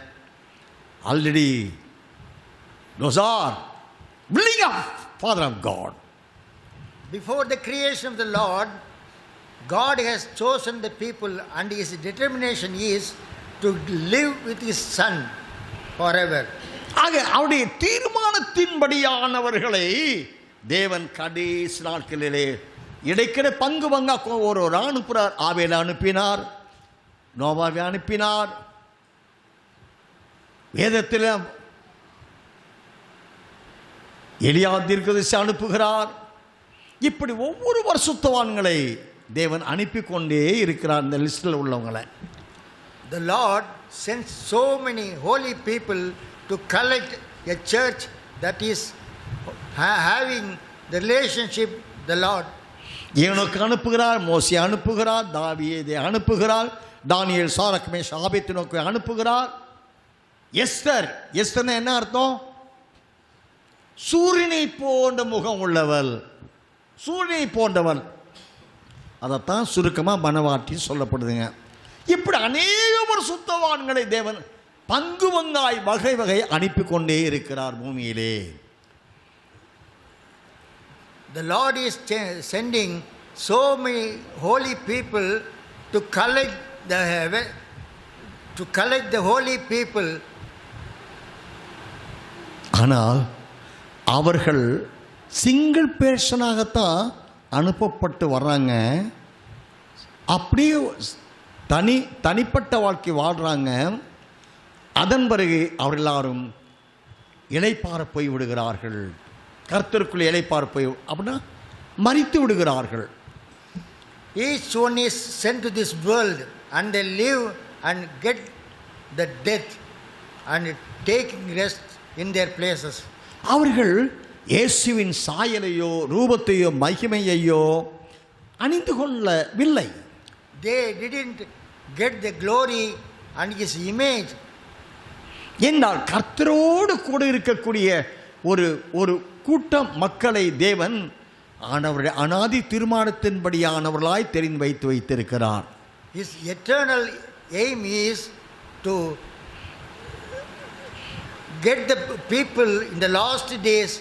Already those are willing of Father of God. Before the creation of the Lord, God has chosen the people, and his determination is to live with his son forever. ஆக அவருடைய தீர்மானத்தின்படியானவர்களை தேவன் கடைசி நாட்களிலே இடைக்கிட பங்கு பங்கா ஒரு அனுப்புகிறார். ஆவேலை அனுப்பினார், நோவாவை அனுப்பினார், வேதத்தில் எலியா தீர்க்கதரிசி அனுப்புகிறார். இப்படி ஒவ்வொரு பரிசுத்தவான்களை தேவன் அனுப்பி கொண்டே இருக்கிறார். இந்த லிஸ்டில் உள்ளவங்களை The Lord sends so many holy people to collect a church that is having the relationship with the Lord. ஏனோக்கு அனுப்புகிறார், மோசே அனுப்புகிறார், தாவீதை அனுப்புகிறார், தானியேல் சாரக் மேஷாக் ஆபேத்நேகோவை அனுப்புகிறார். எஸ்தர் என்ன அர்த்தம்? சூரியனை போன்ற முகம் உள்ளவள், சூரியனை போன்றவள். அதைத்தான் சுருக்கமாக மனவாட்டி சொல்லப்படுதுங்க. இப்படி அநேக பரிசுத்தவான்களை தேவன் பங்கு பங்காய் வகை வகை அனுப்பி கொண்டே இருக்கிறார் பூமியிலே. The Lord is sending so many holy people to collect the holy people. ஆனால் அவர்கள் சிங்கிள் பேர்சனாகத்தான் அனுப்பப்பட்டு வர்றாங்க. அப்படியே தனிப்பட்ட வாழ்க்கை வாழ்கிறாங்க. அதன் பிறகு அவர் எல்லாரும் இளைப்பாற போய் விடுகிறார்கள். கர்த்தருக்குள் இளைப்பாற போய் அப்படின்னா மரித்து விடுகிறார்கள். Each one is sent to this world, and they live and get the death and taking rest in their places. அவர்கள் இயேசுவின் சாயலையோ ரூபத்தையோ மகிமையையோ அணிந்து கொள்ளவில்லை. They didn't get the glory and his image. என்றால் கர்த்தரோடு கூட இருக்கக்கூடிய ஒரு கூட்டம் மக்களை தேவன் ஆனவருடைய அனாதி தீர்மானத்தின்படியானவர்களாய் தெரிந்து வைத்திருக்கிறார். His eternal aim is to get the people in the last days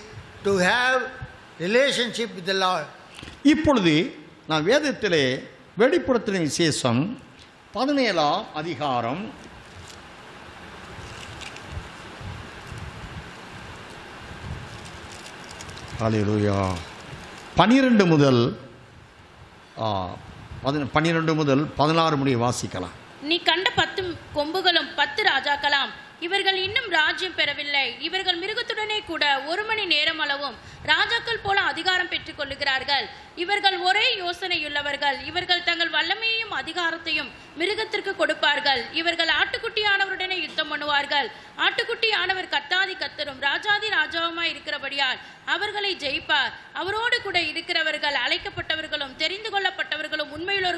to have relationship with the Lord. இப்பொழுது நான் வேதத்திலே வெளிப்படுத்தின விசேஷம் 17ஆம் அதிகாரம் ஹல்லேலூயா 12 முதல் 16 முடிய வாசிக்கலாம். நீ கண்ட 10 கொம்புகளும் 10 ராஜாக்களாம். இவர்கள் இன்னும் ராஜ்யம் பெறவில்லை. இவர்கள் மிருகத்துடனே கூட 1 மணி நேரம் அளவும் ராஜாக்கள் போல அதிகாரம் பெற்றுக் கொள்ளுகிறார்கள். இவர்கள் ஒரே யோசனையுள்ளவர்கள். இவர்கள் தங்கள் வல்லமையையும் அதிகாரத்தையும் மிருகத்திற்கு கொடுப்பார்கள். இவர்கள் ஆட்டுக்குட்டியானவருடனே யுத்தம் பண்ணுவார்கள். ஆட்டுக்குட்டியானவர் கத்தாதி கத்தரும் ராஜாதி ராஜாவுமாய் இருக்கிறபடியால் அவர்களை ஜெயிப்பார். அவரோடு கூட இருக்கிறவர்கள் அழைக்கப்பட்டவர்களும் தெரிந்து கொள்ளப்பட்ட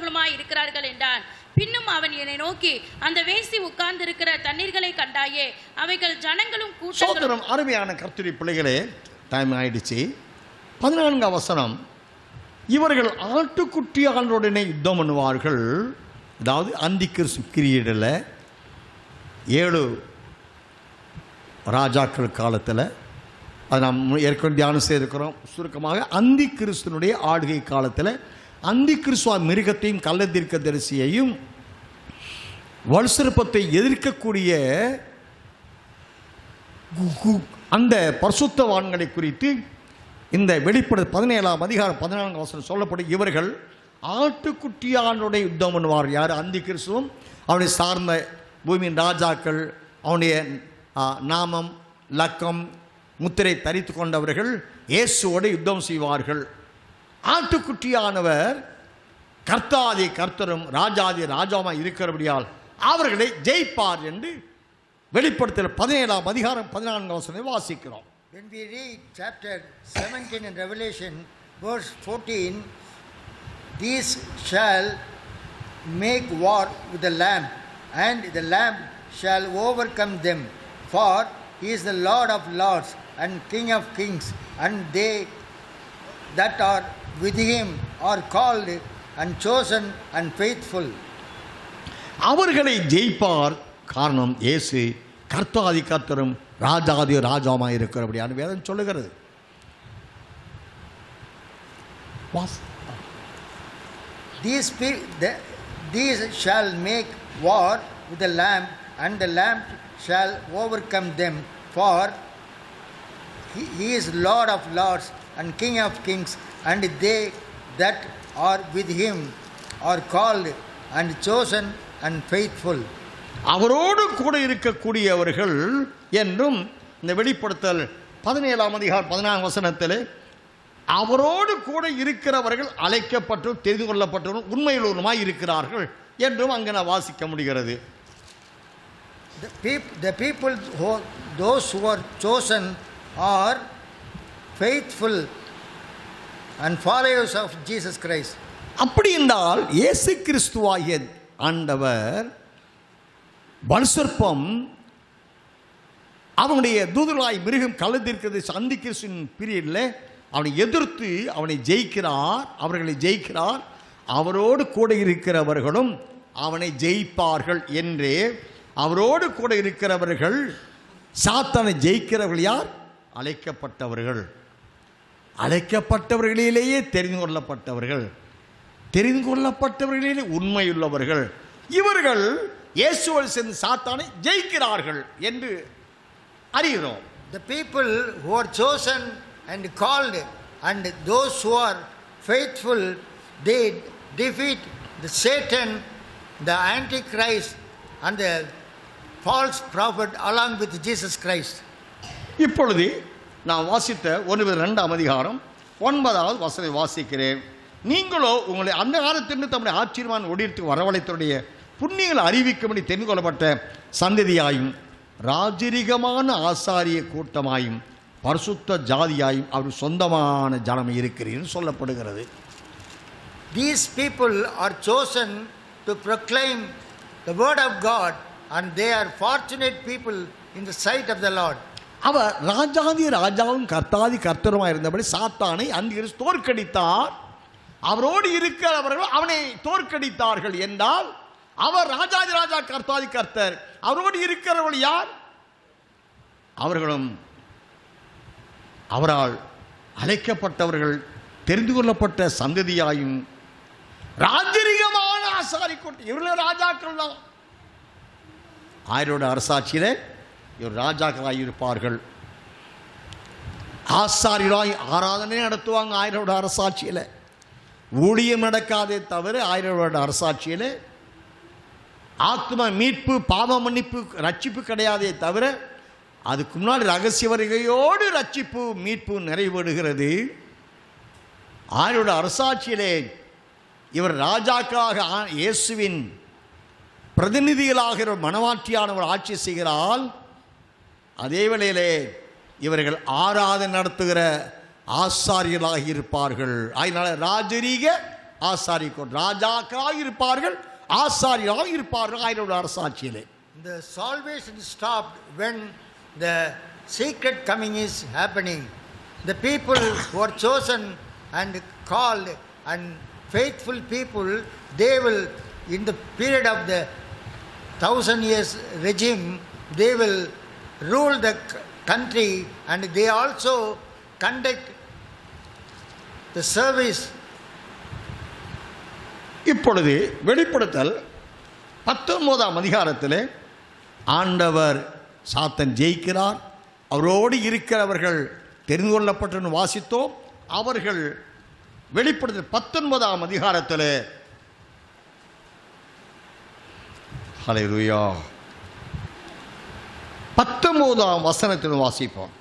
உள்ளவர்களுமாய் இருக்கிறார்கள் என்றான். பின்னும் அவன் என்னை நோக்கி, அந்த வேசி உட்கார்ந்திருக்கிற தண்ணீர்களை கண்டாயே, அவைகள் ஜனங்களும் கூட்டங்களும். அருமையான கர்த்தருடைய பிள்ளைகளே, டைம் ஆயிடுச்சு. 14ஆம் வசனம், இவர்கள் ஆட்டுக்குட்டியானுடனே யுத்தம் பண்ணுவார்கள். அதாவது அந்தி கிறிஸ்து பீரியடில் 7 ராஜாக்கள் காலத்தில், அது நாம் ஏற்கனவே தியானம் செய்திருக்கிறோம். சுருக்கமாக அந்தி கிறிஸ்துனுடைய ஆளுகை காலத்தில் அந்தி கிறிஸ்துவ மிருகத்தையும் கள்ளத்தீர்க்கதரிசியையும் வலுசற்பத்தை எதிர்க்கக்கூடிய அந்த பரிசுத்தவான்களை குறித்து இந்த வெளிப்பட 17ஆம் அதிகாரம் 14ஆம் வசனம் சொல்லப்படும். இவர்கள் ஆட்டுக்குட்டியானுடைய யுத்தம் பண்ணுவார். யார்? அந்தி கிறிஸ்துவும் அவனை சார்ந்த பூமியின் ராஜாக்கள், அவனுடைய நாமம் லக்கம் முத்திரை தரித்து கொண்டவர்கள் இயேசுவோடு யுத்தம் செய்வார்கள். ஆட்டுக்குட்டியானவர் கர்த்தாதி கர்த்தரும் ராஜாதி ராஜாவாய் இருக்கிறபடியால் அவர்களை ஜெயிப்பார் என்று வெளிப்படுத்தல் 17ஆம் அதிகாரம் 14ஆம் வசனம் வாசிக்கிறோம். When we read chapter 17 in Revelation, verse 14, these shall make war with the Lamb, and the Lamb shall overcome them, for he is the Lord of lords and King of kings, and they that are with him are called and chosen and faithful. அவர்களை ஜெயிப்பார். காரணம், இயேசு கர்த்தாதி கர்த்தரும் ராஜாதி ராஜாவாய் இருக்கிறபடியான வேதம் சொல்லுகிறது. These shall make war with the Lamb, and the Lamb shall overcome them, for he is Lord of lords and King of kings, and they that are with him are called and chosen and faithful. அவரோடு கூட இருக்கக்கூடியவர்கள் என்றும் இந்த வெளிப்படுத்தல் 17ஆம் அதிகாரம் 14ஆம் வசனத்தில் அவரோடு கூட இருக்கிறவர்கள் அழைக்கப்பட்டு தெரிந்து கொள்ளப்பட்டவர்கள் உண்மையுள்ளவருமாய் இருக்கிறார்கள் என்றும் அங்கே நான் வாசிக்க முடிகிறது. The people those who are chosen are faithful and followers of Jesus Christ. அப்படி என்றால் இயேசு கிறிஸ்துவாகிய ஆண்டவர் வலுசற்பம் அவனுடைய தூதர்களாய் மிருகம் கலந்திருக்கிறது அந்தி கிறிஸ்துவின் பீரியடில் அவனை எதிர்த்து அவனை ஜெயிக்கிறார், அவர்களை ஜெயிக்கிறார். அவரோடு கூட இருக்கிறவர்களும் அவனை ஜெயிப்பார்கள் என்று. அவரோடு கூட இருக்கிறவர்கள் சாத்தானை ஜெயிக்கிறவர்கள் யார்? அழைக்கப்பட்டவர்கள். அழைக்கப்பட்டவர்களிலேயே தெரிந்து கொள்ளப்பட்டவர்கள், தெரிந்து கொள்ளப்பட்டவர்களிலே உண்மையுள்ளவர்கள். இவர்கள் இயேசுவோடு சேர்ந்து சாத்தானை ஜெயிக்கிறார்கள் என்று அறிகிறோம். The people who are chosen and called and those who are faithful, they defeat the Satan, the Antichrist and the false prophet along with Jesus Christ. இப்பொழுது நான் வாசித்த 1-2ஆம் அதிகாரம் 9வது வசனத்தை வாசிக்கிறேன். நீங்களோ உங்களை அந்த காலத்திலிருந்து தம்முடைய ஆச்சரியமான ஒடியத்துக்கு வரவழைத்தருடைய புண்ணியங்களை அறிவிக்கும்படி தெரிந்து கொள்ளப்பட்ட சந்ததியாயும் ராஜரிகமான ஆசாரிய கூட்டமாயும் பரிசுத்த ஜாதியாயும் அவர் சொந்தமான ஜனம் இருக்கிறீர்கள் சொல்லப்படுகிறது. These people are chosen to proclaim the word of God, and they are fortunate people in the sight of the Lord. அவர் ராஜாதி ராஜாவும் கர்த்தாதி கர்த்தருமாய் இருந்தபடி சாத்தானை அந்தி தோற்கடித்தார். அவரோடு இருக்கிறவர்கள் அவனை தோற்கடித்தார்கள் என்றால் அவர் ராஜாதி ராஜா கர்த்தாதி கர்த்தர். அவரோடு இருக்கிறவர்கள் யார்? அவர்களும் அவரால் அழைக்கப்பட்டவர்கள், தெரிந்து கொள்ளப்பட்ட சந்ததியாயும் ராஜரிகமான ஆசாரி கூட்டம். இவர்கள் ராஜாக்கள் தான். ஆயரோட அரசாட்சியிலே இவர் ராஜாக்களாக இருப்பார்கள். ஆசாரியராய் ஆராதனை நடத்துவாங்க. ஆயரோட அரசாட்சியில் ஊழியம் நடக்காதே தவிர ஆயரோட அரசாட்சியில் ஆத்ம மீட்பு, பாவ மன்னிப்பு, ரட்சிப்பு கிடையாதே தவிர அதுக்கு முன்னாடி ரகசிய வருகையோடு ரட்சிப்பு மீட்பு நிறைவேறுகிறது. ஆயரோட அரசாட்சியிலே இவர் ராஜாக்களாக இயேசுவின் பிரதிநிதிகளாக மனவாட்டியானவர் ஆட்சி செய்கிறால், அதே வேளையிலே இவர்கள் ஆராதனை நடத்துகிற ஆசாரியர்களாக இருப்பார்கள். அதனால ராஜரீக ஆசாரி ராஜாக்களாக இருப்பார்கள், ஆசாரியாக இருப்பார்கள் ஆயிரம் அரசாட்சியிலே. The salvation stopped when the secret coming is happening. The people who are chosen and called and faithful people, they will, in the period of the 1,000 years regime, they will rule the country, and they also conduct the service. இப்பொழுது வெளிப்படுத்தல் 19ஆம் அதிகாரத்திலே ஆண்டவர் சாத்தன் ஜெயிக்கிறார், அவரோடு இருக்கிறவர்கள் தெரிந்து கொள்ளப்பட்டு வாசித்தோம். அவர்கள் வெளிப்படுத்தல் 19ஆம் அதிகாரத்திலே ஹல்லேலூயா 19ஆம் வசனத்தில் வாசிப்போம்.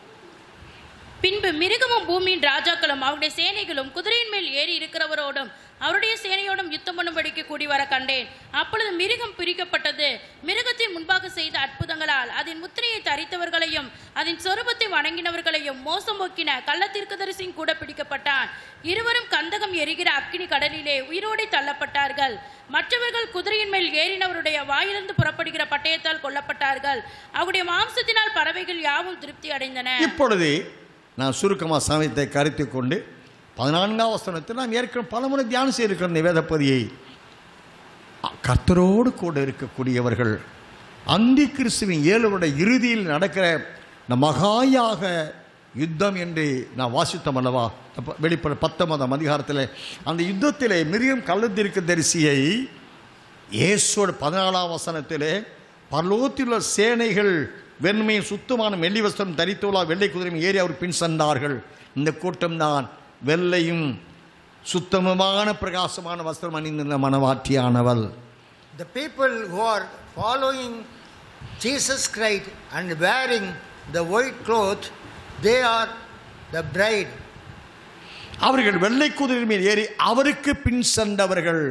பின்பு மிருகமும் பூமியின் ராஜாக்களும் அவருடைய சேனைகளும் குதிரையின் மேல் ஏறி இருக்கிறவரோடும் அவருடைய சேனையோடும் யுத்தம் பண்ணும்படிக்கு கூடி வர கண்டேன். அப்பொழுது மிருகம் பிரிக்கப்பட்டது. மிருகத்தின் முன்பாக செய்த அற்புதங்களால் அதன் முத்திரையை தரித்தவர்களையும் அதன் சொரூபத்தை வணங்கினவர்களையும் மோசம் போக்கின கள்ளத்தீர்க்கதரிசியும் கூட பிடிக்கப்பட்டான். இருவரும் கந்தகம் எரிகிற அக்கினி கடலிலே உயிரோடு தள்ளப்பட்டார்கள். மற்றவர்கள் குதிரையின் மேல் ஏறினவருடைய வாயிலிருந்து புறப்படுகிற பட்டயத்தால் கொல்லப்பட்டார்கள். அவருடைய மாம்சத்தினால் பறவைகள் யாவும் திருப்தி அடைந்தன. இப்பொழுது நான் சுருக்கமாக சமயத்தை கருத்து கொண்டு 14ஆம் வசனத்தில் நாம் ஏற்கனவே பலமுறை தியானம் செய்திருக்கிற இந்த வேதப்பதியை, கர்த்தரோடு கூட இருக்கக்கூடியவர்கள் அந்தி கிறிஸ்துவின் 7 வருட இறுதியில் நடக்கிற இந்த மகாயாக யுத்தம் என்று நான் வாசித்தோம் அல்லவா? வெளிப்பட 19ஆம் அதிகாரத்தில் அந்த யுத்தத்திலே மிருகம் கள்ளத்தீர்க்கதரிசியை இயேசுவோட 14ஆம் வசனத்திலே பரலோகத்தில் உள்ள சேனைகள் வெண்மையும் சுத்தமான வெள்ளி வஸ்திரம் தரித்துள்ள வெள்ளை குதிரையும் ஏறி அவர் பின் சென்றார்கள். இந்த கூட்டம் தான் வெள்ளையும் சுத்தமுமான பிரகாசமான வஸ்திரம் அணிந்த மனவாட்டியானவள். The people who are following Jesus Christ and wearing the white cloth, they are the bride. அவர்கள் வெள்ளை குதிரை மேல் ஏறி அவருக்கு பின் சென்றவர்கள்.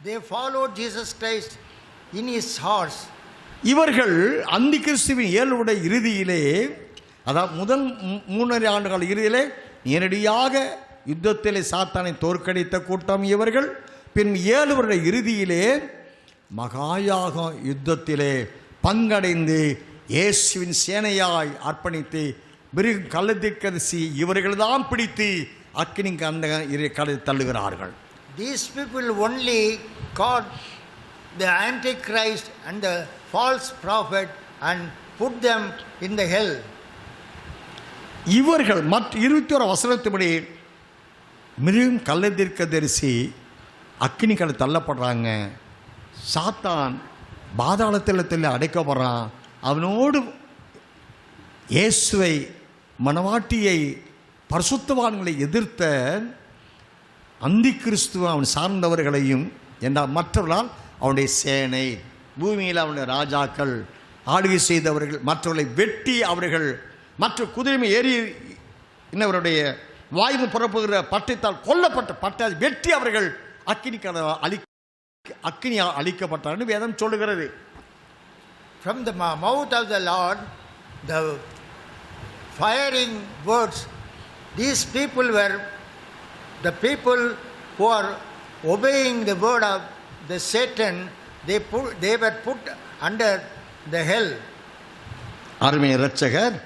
They followed Jesus Christ in his horse. இவர்கள் அந்தி கிறிஸ்துவின் 7 வருட இறுதியிலே, அதாவது முதல் 3.5 ஆண்டுகால இறுதியிலே நேரடியாக யுத்தத்திலே சாத்தானை தோற்கடித்த கூட்டம் இவர்கள். பின் 7 வருட இறுதியிலே மகாயாக யுத்தத்திலே பங்கடைந்து இயேசுவின் சேனையாய் அர்ப்பணித்து கள்ளத்தீர்க்கதரிசி இவர்கள் தான் பிடித்து அக்கினி கடலில் தள்ளுகிறார்கள். These people only caught the Antichrist and the false prophet and put them in the hell. இவர்கள் மற்ற 21 வசனத்தின்படி மிருகம் கள்ளத்தீர்க்கதரிசி அக்கினி கடலில் தள்ளப்படுறாங்க. சாத்தான் பாதாளத்தில் அடைக்கப்படுறான். அவனோடு இயேசுவை மனவாட்டியை பரிசுத்தவான்களை எதிர்த்த அந்தி கிறிஸ்துவ அவன் சார்ந்தவர்களையும் என்றால் மற்றவர்களால் அவனுடைய சேனை பூமியில் அவனுடைய ராஜாக்கள் ஆளுகை செய்தவர்கள் மற்றவர்களை வெட்டி அவர்கள் மற்ற குதிரை ஏறி இன்னவருடைய வாயு புறப்புகிற பட்டயத்தால் கொல்லப்பட்ட பட்டை வெட்டி அவர்கள் அக்கினியால் அழிக்கப்பட்டார்னு வேதம் சொல்லுகிறது. From the mouth of the Lord, the firing words, these people were the people who are obeying the word of the Satan. They were put under the hell. அருமை இரட்சகர்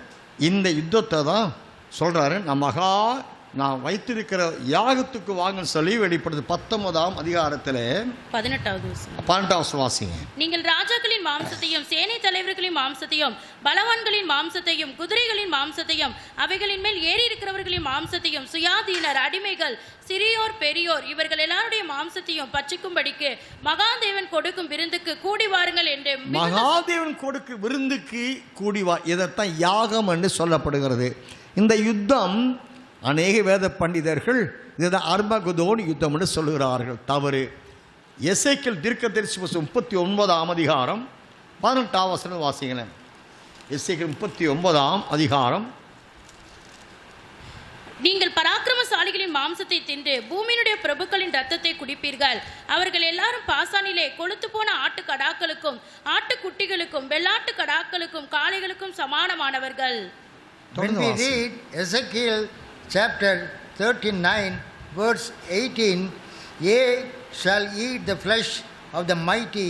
இந்த யுத்தத்தை தான் சொல்கிறாரு. நான் வைத்திருக்கிற யாகத்துக்கு வாங்கன்னு சொல்லி வெளிப்படுது 19ஆம் அதிகாரத்தில் 18வது வாசிங்க. நீங்கள் ராஜாக்களின் மாம்சத்தையும் சேனை தலைவர்களின் மாம்சத்தையும் பலவான்களின் மாம்சத்தையும் குதிரைகளின் மாம்சத்தையும் அவைகளின் மேல் ஏறி இருக்கிறவர்களின் மாம்சத்தையும் சுயாதீனர் அடிமைகள் சிறியோர் பெரியோர் இவர்கள் எல்லாருடைய மாம்சத்தையும் பட்சிக்கும்படிக்கு மகாதேவன் கொடுக்கும் விருந்துக்கு கூடி வாருங்கள் என்று. மகாதேவன் கொடுக்கும் விருந்துக்கு கூடி வா, இதைத்தான் யாகம் என்று சொல்லப்படுகிறது. இந்த யுத்தம் அநேக வேத பண்டிதர்கள் இதுதான் அர்மகுதோன் யுத்தம் என்று சொல்லுகிறார்கள். தவறு. எசேக்கியேல் தீர்க்கதரிசி 39ஆம் அதிகாரம் 18ஆம் வசனம் வாசிங்களேன். எசேக்கியேல் 39ஆம் அதிகாரம். நீங்கள் பராக்கிரமசாலிகளின் மாம்சத்தை தின்று பூமியினுடைய பிரபுக்களின் ரத்தத்தை குடிப்பீர்கள். அவர்கள் எல்லாரும் பாசானிலே கொழுத்து போன ஆட்டுக்கடாக்களுக்கும் ஆட்டுக்குட்டிகளுக்கும் வெள்ளாட்டு கடாக்களுக்கும் காளைகளுக்கும் சமானமானவர்கள். When we read Ezekiel chapter 39 verse 18, Ye shall eat the flesh of the mighty,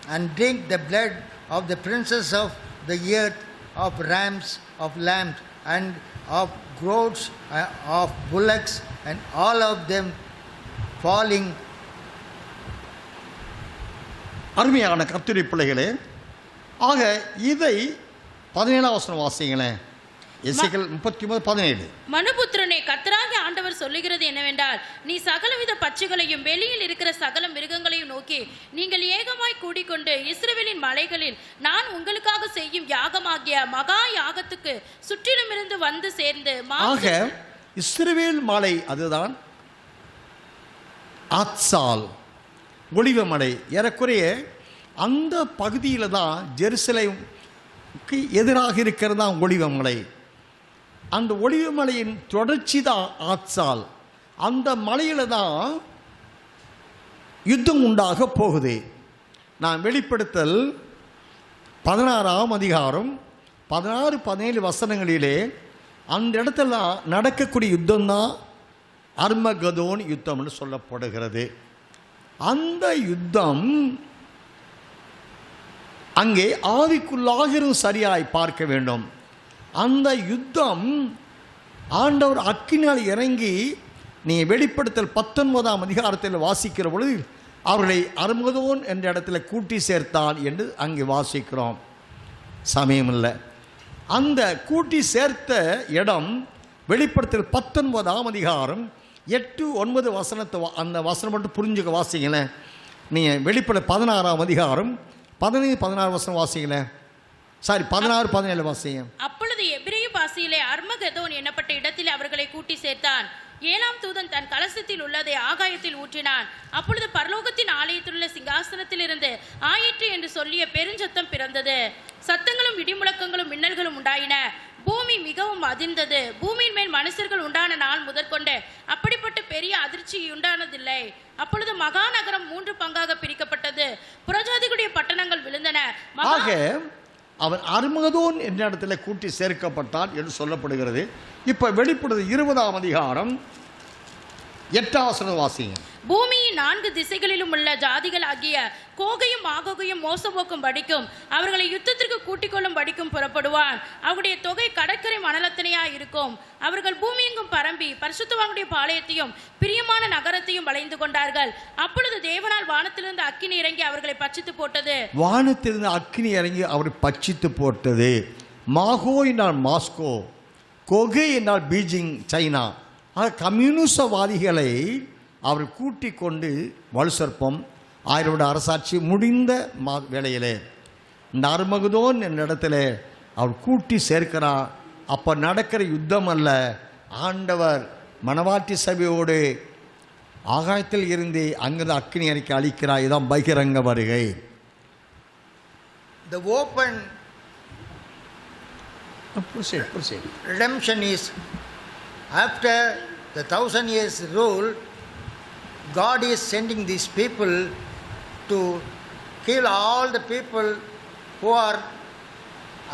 and drink the blood of the princes of the earth, of rams, of lambs, and of goats, of bullocks, and all of them falling. அருமையான கர்த்தருடைய பிள்ளைகளே, ஆக இதை 17ஆம் வசனம் வாசிங்களேன். எசேக்கியேல் 39:17. மனுபுத்திரனே, கர்த்தராகிய ஆண்டவர் சொல்லுகிறது என்னவென்றால், நீ சகலவித பட்சிகளையும் வெளியில் இருக்கிற சகல மிருகங்களையும் நோக்கி, நீங்கள் ஏகமாய் கூடிக்கொண்டு இஸ்ரவேலின் மலைகளில் நான் உங்களுக்காக செய்யும் யாகமாகிய மகா யாகத்துக்கு சுற்றிலும் இருந்து வந்து சேர்ந்து ஆக இஸ்ரவேல் மலை, அதுதான் ஆத்சால் ஒலிவமலை. ஏறக்குறைய அந்த பகுதியில் தான் ஜெருசலேமுக்கு எதிராக இருக்கிறது தான் ஒலிவமலை. அந்த ஒலிவமலையின் தொடர்ச்சி தான் ஆத்சால். அந்த மலையில் தான் யுத்தம் உண்டாக போகுது. நான் வெளிப்படுத்தல் 16ஆம் அதிகாரம் 16-17 வசனங்களிலே அந்த இடத்துல நடக்கக்கூடிய யுத்தம் தான் அர்மகதோன் யுத்தம்னு சொல்லப்படுகிறது. அந்த யுத்தம் அங்கே ஆவிக்குள்ளாகிரும் சரியாய் பார்க்க வேண்டும். அந்த யுத்தம் ஆண்டவர் அக்கினியால் இறங்கி, நீ வெளிப்படுத்தல் 19ஆம் அதிகாரத்தில் வாசிக்கிற பொழுது அவர்களை அர்மகதோன் என்ற இடத்துல கூட்டி சேர்த்தான் என்று அங்கே வாசிக்கிறோம். சமயம் இல்லை. அந்த கூட்டி சேர்த்த இடம் வெளிப்படுத்தல் 19ஆம் அதிகாரம் 8-9 வசனத்தை அந்த வசனம் மட்டும் புரிஞ்சுக்க வாசிங்களேன். நீங்கள் வெளிப்பட 16ஆம் அதிகாரம் 15-16 வசனம் வாசிங்களேன். சாரி, 16-17 வாசிங்க. அப்பொழுது எபிரேய பாஷையிலே அர்மகதோன் என்னப்பட்ட இடத்தில் அவர்களை கூட்டி சேர்த்தான். 7ஆம் தூதன் தன் கலசத்தில் உள்ளதை ஆகாயத்தில் ஊற்றினான். அப்பொழுது பரலோகத்தின் ஆலயத்தில் உள்ள சிங்காசனத்தில் இருந்து ஆயிற்று என்று சொல்லிய பெருஞ்சத்தம் பிறந்தது. சத்தங்களும் இடிமுழக்கங்களும் மின்னல்களும் உண்டாயின. பூமி மிகவும் அதிர்ந்தது. பூமியின் மேல் மனுஷர்கள் உண்டான நாள் முதற்கொண்டு அப்படிப்பட்ட பெரிய அதிர்ச்சி உண்டானதில்லை. அப்பொழுது மகா நகரம் 3 பங்காக பிரிக்கப்பட்டது. புறஜாதிகளுடைய பட்டணங்கள் விழுந்தன. ஆக அவன் அர்மகதோன் என்ற இடத்துல கூட்டி சேர்க்கப்பட்டான் என்று சொல்லப்படுகிறது. இப்ப வெளிப்படுது 20ஆம் அதிகாரம் 8ஆம் வசனம் வாசிங்க. பூமியின் 4 திசைகளிலும் உள்ள ஜாதிகள் ஆகிய கோகையும் மாகோகையும் மோசம்போக்கும் படிக்கும் அவர்களை யுத்தத்திற்கு கூட்டிக் கொள்ளும் படிக்கும் புறப்படுவான். அவருடைய தொகை கடற்கரை மணலத்தனையா இருக்கும். அவர்கள் பூமியெங்கும் பரம்பி பரிசுத்தவானுடைய பாளையத்தையும் பிரியமான நகரத்தையும் வளைந்து கொண்டார்கள். அப்பொழுது தேவனால் வானத்திலிருந்து அக்கினி இறங்கி அவர்களை பட்சித்து போட்டது. வானத்திலிருந்து அக்கினி இறங்கி அவரை பட்சித்து போட்டது. மாகோ என்றால் மாஸ்கோ, கோகே என்றால் பீஜிங் சைனா. கம்யூனிசவாதிகளை அவர் கூட்டிக் கொண்டு வலுசற்பம் 1000 வருட அரசாட்சி முடிந்த வேளையிலே இந்த அர்மகதோன் என்ற இடத்துல அவர் கூட்டி சேர்க்கிறார். அப்போ நடக்கிற யுத்தம் அல்ல, ஆண்டவர் மணவாட்டி சபையோடு ஆகாயத்தில் இருந்து அங்கிருந்து அக்கினி அறிக்கை அளிக்கிறார். இதான் பகிரங்க வருகை. The open redemption is after the 1000 years rule. God is sending these people to kill all the people who are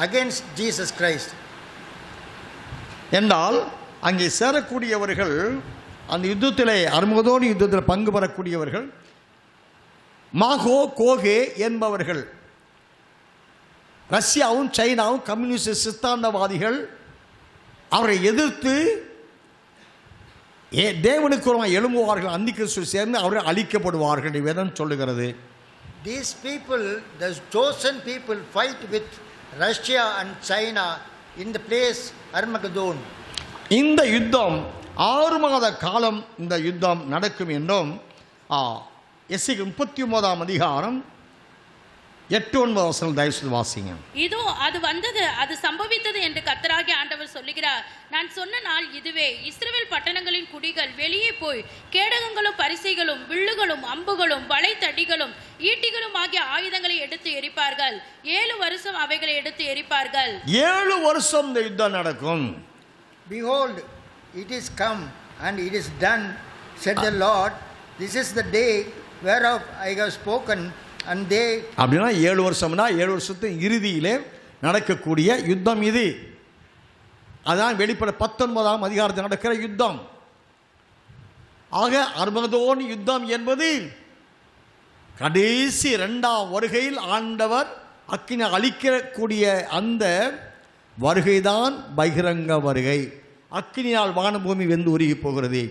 against Jesus Christ. என்றால் அங்கே சேரக்கூடியவர்கள், அந்த யுத்தத்திலே அர்மகதோன் யுத்தத்தில் பங்கு பெறக்கூடியவர்கள் மாகோ கோகே என்பவர்கள், ரஷ்யாவும் சைனாவும் கம்யூனிஸ்ட் சித்தாந்தவாதிகள் அவரை எதிர்த்து தேவனுக்கு எழும்புவார்கள். அந்தி கிறிஸ்து சேர்ந்து அவர்கள் அழிக்கப்படுவார்கள் வேதம் சொல்லுகிறது. These people, the chosen people, fight with Russia and China in the place Armageddon. இந்த யுத்தம் 6 மாத காலம் இந்த யுத்தம் நடக்கும் என்றும் எசேக்கியேல் 39ஆம் அதிகாரம் 8-9 வசனம் தயவுசெய்து வாசிங்க. இதோ அது வந்தது, அது சம்பவித்தது என்று கர்த்தராகிய ஆண்டவர் சொல்லுகிறார். நான் சொன்ன நாள் இதுவே. இஸ்ரவேல் பட்டணங்களின் குடிகள் வெளியே போய் கேடகங்களும் பரிசைகளும் வில்லுகளும் அம்புகளும் வளைத்தடிகளும் ஈட்டிகளும் ஆகிய ஆயுதங்களை எடுத்து எரிப்பார்கள். 7 வருஷம் அவைகளை எடுத்து எரிப்பார்கள். 7 வருஷம் இந்த யுத்தம் நடக்கும். Behold, it is come and it is done, said the Lord. This is the day whereof I have spoken. அப்படின்னா 7 வருஷம்னா 7 வருஷத்தின் இறுதியிலே நடக்கக்கூடிய யுத்தம் இது. அதான் வெளிப்பட 19ஆம் அதிகாரத்தில் நடக்கிற யுத்தம். ஆக அர்மகதோன் யுத்தம் என்பது கடைசி இரண்டாம் வருகையில் ஆண்டவர் அக்கினி அழிக்கக்கூடிய அந்த வருகைதான் பகிரங்க வருகை. அக்கினியால் வானபூமி வெந்து உருகி போகிறது.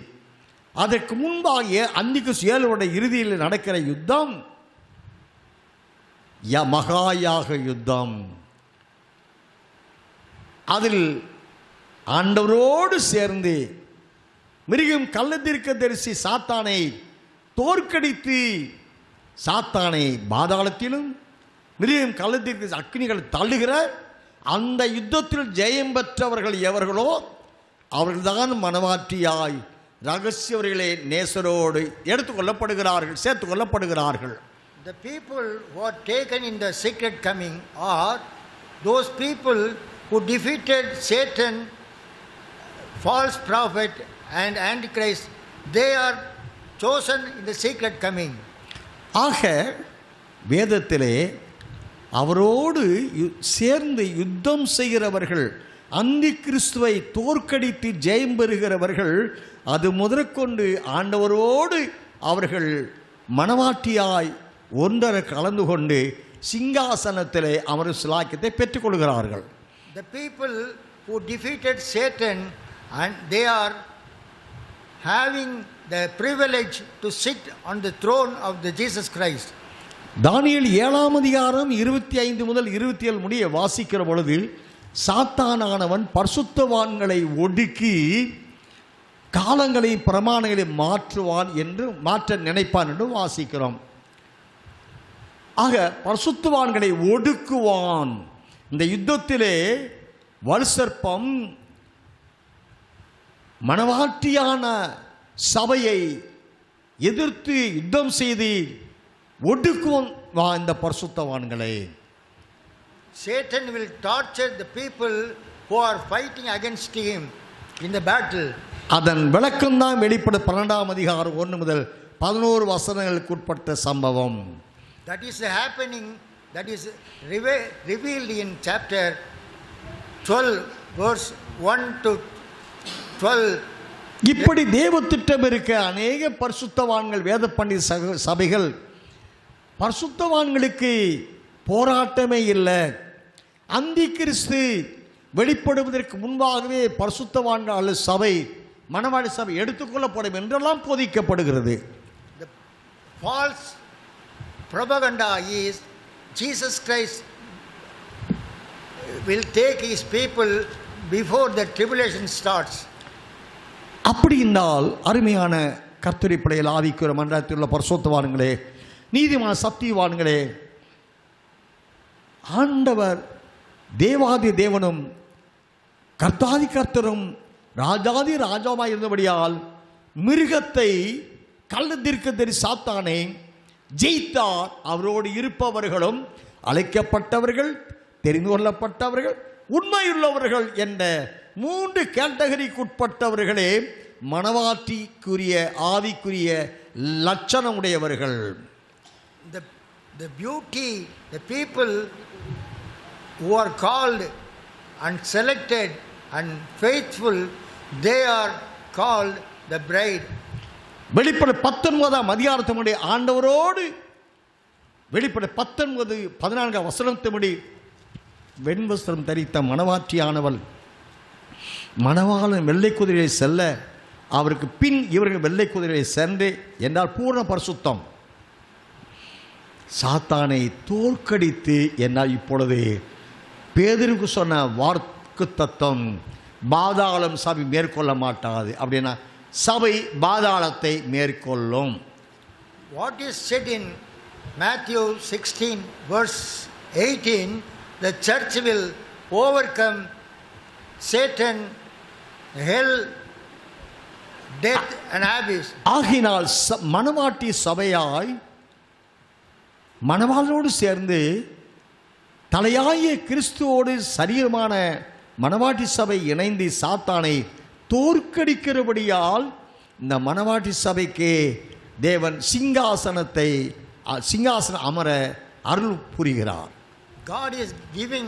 அதற்கு முன்பாகிய அந்திகிறிஸ்து 7 இறுதியில் நடக்கிற யுத்தம் மகாயாக யுத்தம். அதில் ஆண்டவரோடு சேர்ந்து மிருகம் கள்ளத்தீர்க்கதரிசி சாத்தானை தோற்கடித்து சாத்தானை பாதாளத்திலும் மிருகம் கள்ளத்தீர்க்கதரிசி அக்கினிகள் தள்ளுகிற அந்த யுத்தத்தில் ஜெயம் பெற்றவர்கள் எவர்களோ அவர்கள்தான் மனவாட்டியாய் ரகசியவர்களே நேசரோடு எடுத்துக்கொள்ளப்படுகிறார்கள், சேர்த்துக் கொள்ளப்படுகிறார்கள். The people who are taken in the secret coming are those people who defeated Satan, false prophet and Antichrist. They are chosen in the secret coming. ஆக வேதத்திலே அவரோடு சேர்ந்து யுத்தம் செய்கிறவர்கள், அந்தி கிறிஸ்துவை தோற்கடித்து ஜெயம் பெறுகிறவர்கள், அது முதற்கொண்டு ஆண்டவரோடு அவர்கள் மனவாட்டியாய் ஒன்றரை கலந்து கொண்டு சிங்காசனத்திலே அமரும் சிலாக்கியத்தை பெற்றுக்கொள்கிறார்கள். The people who defeated Satan and they are having the privilege to sit on the throne of the Jesus Christ. தானியேல் 7 அதிகாரம் 25 முதல் 27 முடிய வாசிக்கிற பொழுது சாத்தானானவன் பரிசுத்தவான்களை ஒடுக்கி காலங்களை பிரமாணங்களை மாற்றுவான் என்று மாற்ற நினைப்பான் என்று வாசிக்கிறோம். ஆக பரிசுத்தவான்களை ஒடுக்குவான். இந்த யுத்தத்திலே வலுசர்ப்பம் மனவாட்டியான சபையை எதிர்த்து யுத்தம் செய்து ஒடுக்குவான் இந்த பரிசுத்தவான்களை. Satan will torture the people who are fighting against him in the battle. அதன் விளக்கம்தான் வெளிப்படும் 12 அதிகாரம் 1 முதல் 11 வசனங்களுக்கு உட்பட்ட சம்பவம். That is happening, that is revealed in chapter 12 verse 1 to 12. இப்படி தேவ திட்டம் இருக்க அநேக பரிசுத்தவான்கள் வேத பண்டித சபைகள் பரிசுத்தவான்களுக்கு போராட்டமே இல்லை. அந்தி கிறிஸ்து வெளிப்படுவதற்கு முன்பாகவே பரிசுத்தவான்கள் அல்லது சபை மனவாடி சபை எடுத்துக்கொள்ளப்படும் என்றெல்லாம் போதிக்கப்படுகிறது. The false propaganda is Jesus Christ will take his people before the tribulation starts. அப்படினால் அருமையான கர்த்தருடைய பிள்ளைகள், ஆவிக்குரிய மன்றத்தில் உள்ள பரிசுத்தவான்களே, நீதிமான சத்தியவான்களே, ஆண்டவர் தேவாதி தேவனும் கர்த்தாதி கர்த்தரும் ராஜாதி ராஜாவாய் இருந்தபடியால் மிருகத்தை கள்ளத்தீர்க்கதரிசி சாத்தானை ஜெயித்தார். அவரோடு இருப்பவர்களும் அழைக்கப்பட்டவர்கள், தெரிந்து கொள்ளப்பட்டவர்கள், உண்மையுள்ளவர்கள் என்ற 3 கேட்டகரிக்குட்பட்டவர்களே மனவாட்டிக்குரிய ஆவிக்குரிய லட்சணமுடையவர்கள். The beauty, the people who are called and selected and faithful, they are called the bride. வெளிப்படை 19 அதிகாரத்தினுடைய ஆண்டவரோடு வெளிப்படை 19:14 வசனத்தின்படி வெண்வஸ்திரம் தரித்த மனவாட்டியானவள் மணவாளன் வெள்ளை குதிரையை செல்ல அவருக்கு பின் இவர்கள் வெள்ளை குதிரையை சென்று என்றால் பூர்ண பரிசுத்தம் சாத்தானை தோற்கடித்து என்றால் இப்பொழுது பேதுருக்கு சொன்ன வாக்கு தத்துவம் பாதாளம் சபை மேற்கொள்ள மாட்டாது. அப்படின்னா சபை பாதாளத்தை மேற்கொள்ளும். What is said in Matthew 16 verse 18, the church will overcome Satan, hell, death and abyss. ஆகினால் மனவாட்டி சபையாய் மணவாளனோடு சேர்ந்து தலையாய கிறிஸ்துவோடு சரீரமான மணவாட்டி சபை இணைந்து சாத்தானை தோற்கடிக்கிறபடியால் இந்த மணவாட்டி சபைக்கு தேவன் சிங்காசனம் அமர அருள் புரிகிறார். God is giving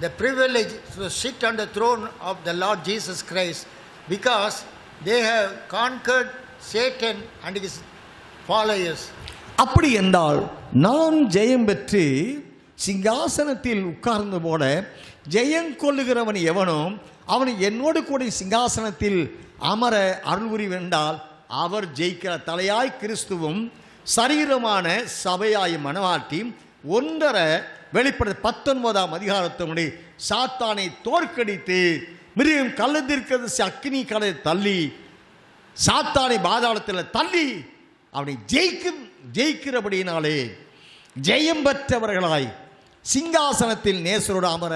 the privilege to sit on the throne of the Lord Jesus Christ because they have conquered Satan and his followers. அப்படி என்றால் நான் ஜெயம் பெற்று சிங்காசனத்தில் உட்கார்ந்து போல ஜெயம் கொள்ளுகிறவன் எவனும் அவன் என்னோடு கூட சிங்காசனத்தில் அமர அருள் புரிவென்றால் அவர் ஜெயிக்கிற தலையாய் கிறிஸ்துவும் சரீரமான சபையாய் மனவாட்டி ஒன்றரை வெளிப்பட 19ஆம் அதிகாரத்தினுடைய சாத்தானை தோற்கடித்து மிருகம் கள்ளத்திற்கிறது அக்கினி கடை தள்ளி சாத்தானை பாதாளத்தில் தள்ளி அவனை ஜெயிக்கிறபடியினாலே ஜெயம் பெற்றவர்களாய் சிங்காசனத்தில் நேசரோடு அமர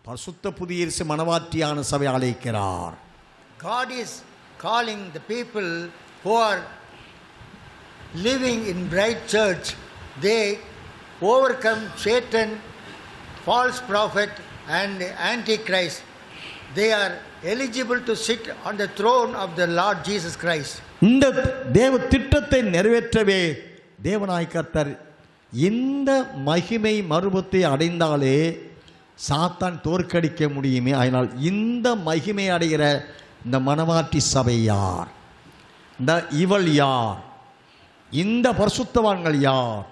பரிசுத்த புதிய மனவாட்டியான சபை அழைக்கிறார். God is calling the people who are living in bright church. They overcome Satan, false prophet and antichrist. They are eligible to sit on the throne of the Lord Jesus Christ. இந்த தேவ திட்டத்தை நிறைவேற்றவே தேவனாய் கர்த்தர் இந்த மகிமை மறுபத்தை அடைந்தாலே சாத்தான் தோற்கடிக்க முடியுமே. அதனால் இந்த மகிமை அடைகிற இந்த மனவாட்டி சபை யார், இந்த இவள் யார், இந்த பரிசுத்தவான்கள் யார்,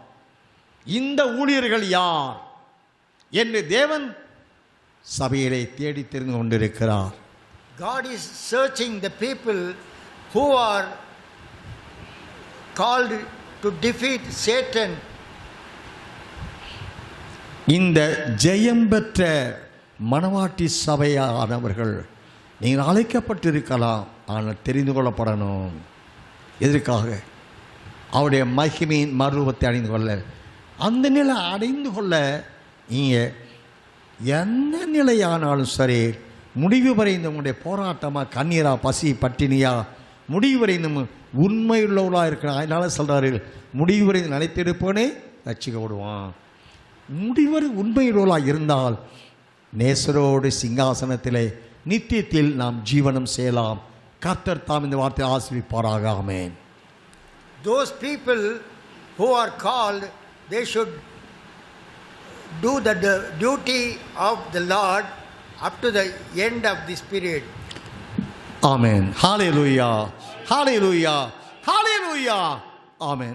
இந்த ஊழியர்கள் யார் என்று தேவன் சபையிலே தேடி தெரிந்து கொண்டிருக்கிறார். God is searching the people who are called to defeat Satan. இந்த ஜெயம் பெற்ற மனவாட்டி சபையானவர்கள் நீங்கள் அழைக்கப்பட்டிருக்கலாம், ஆனால் தெரிந்து கொள்ளப்படணும். எதற்காக? அவருடைய மகிமையின் மறுரூபத்தை அடைந்து கொள்ள. அந்த நிலை அடைந்து கொள்ள நீங்கள் எந்த நிலையானாலும் சரி, முடிவு வரை இந்த உங்களுடைய போராட்டமாக கண்ணீரா பசி பட்டினியா முடிவு வரை இந்த உண்மையுள்ளவர்களாக இருக்கிறான். அதனால சொல்கிறாரு, முடிவு வரை நிலைத்திருப்போனே ரட்சிக்க விடுவான். முடிவரை உண்மையுள்ளவர்களாக இருந்தால் நேசரோடு சிங்காசனத்திலே நித்தியத்தில் நாம் ஜீவனம் செய்யலாம். கர்த்தர் தாம் இந்த வார்த்தை ஆசீர்வதிப்பாராக. ஆமென். Those people who are called, they should do the duty of the Lord up to the end of this period. Amen. Hallelujah. Hallelujah. Hallelujah. Amen.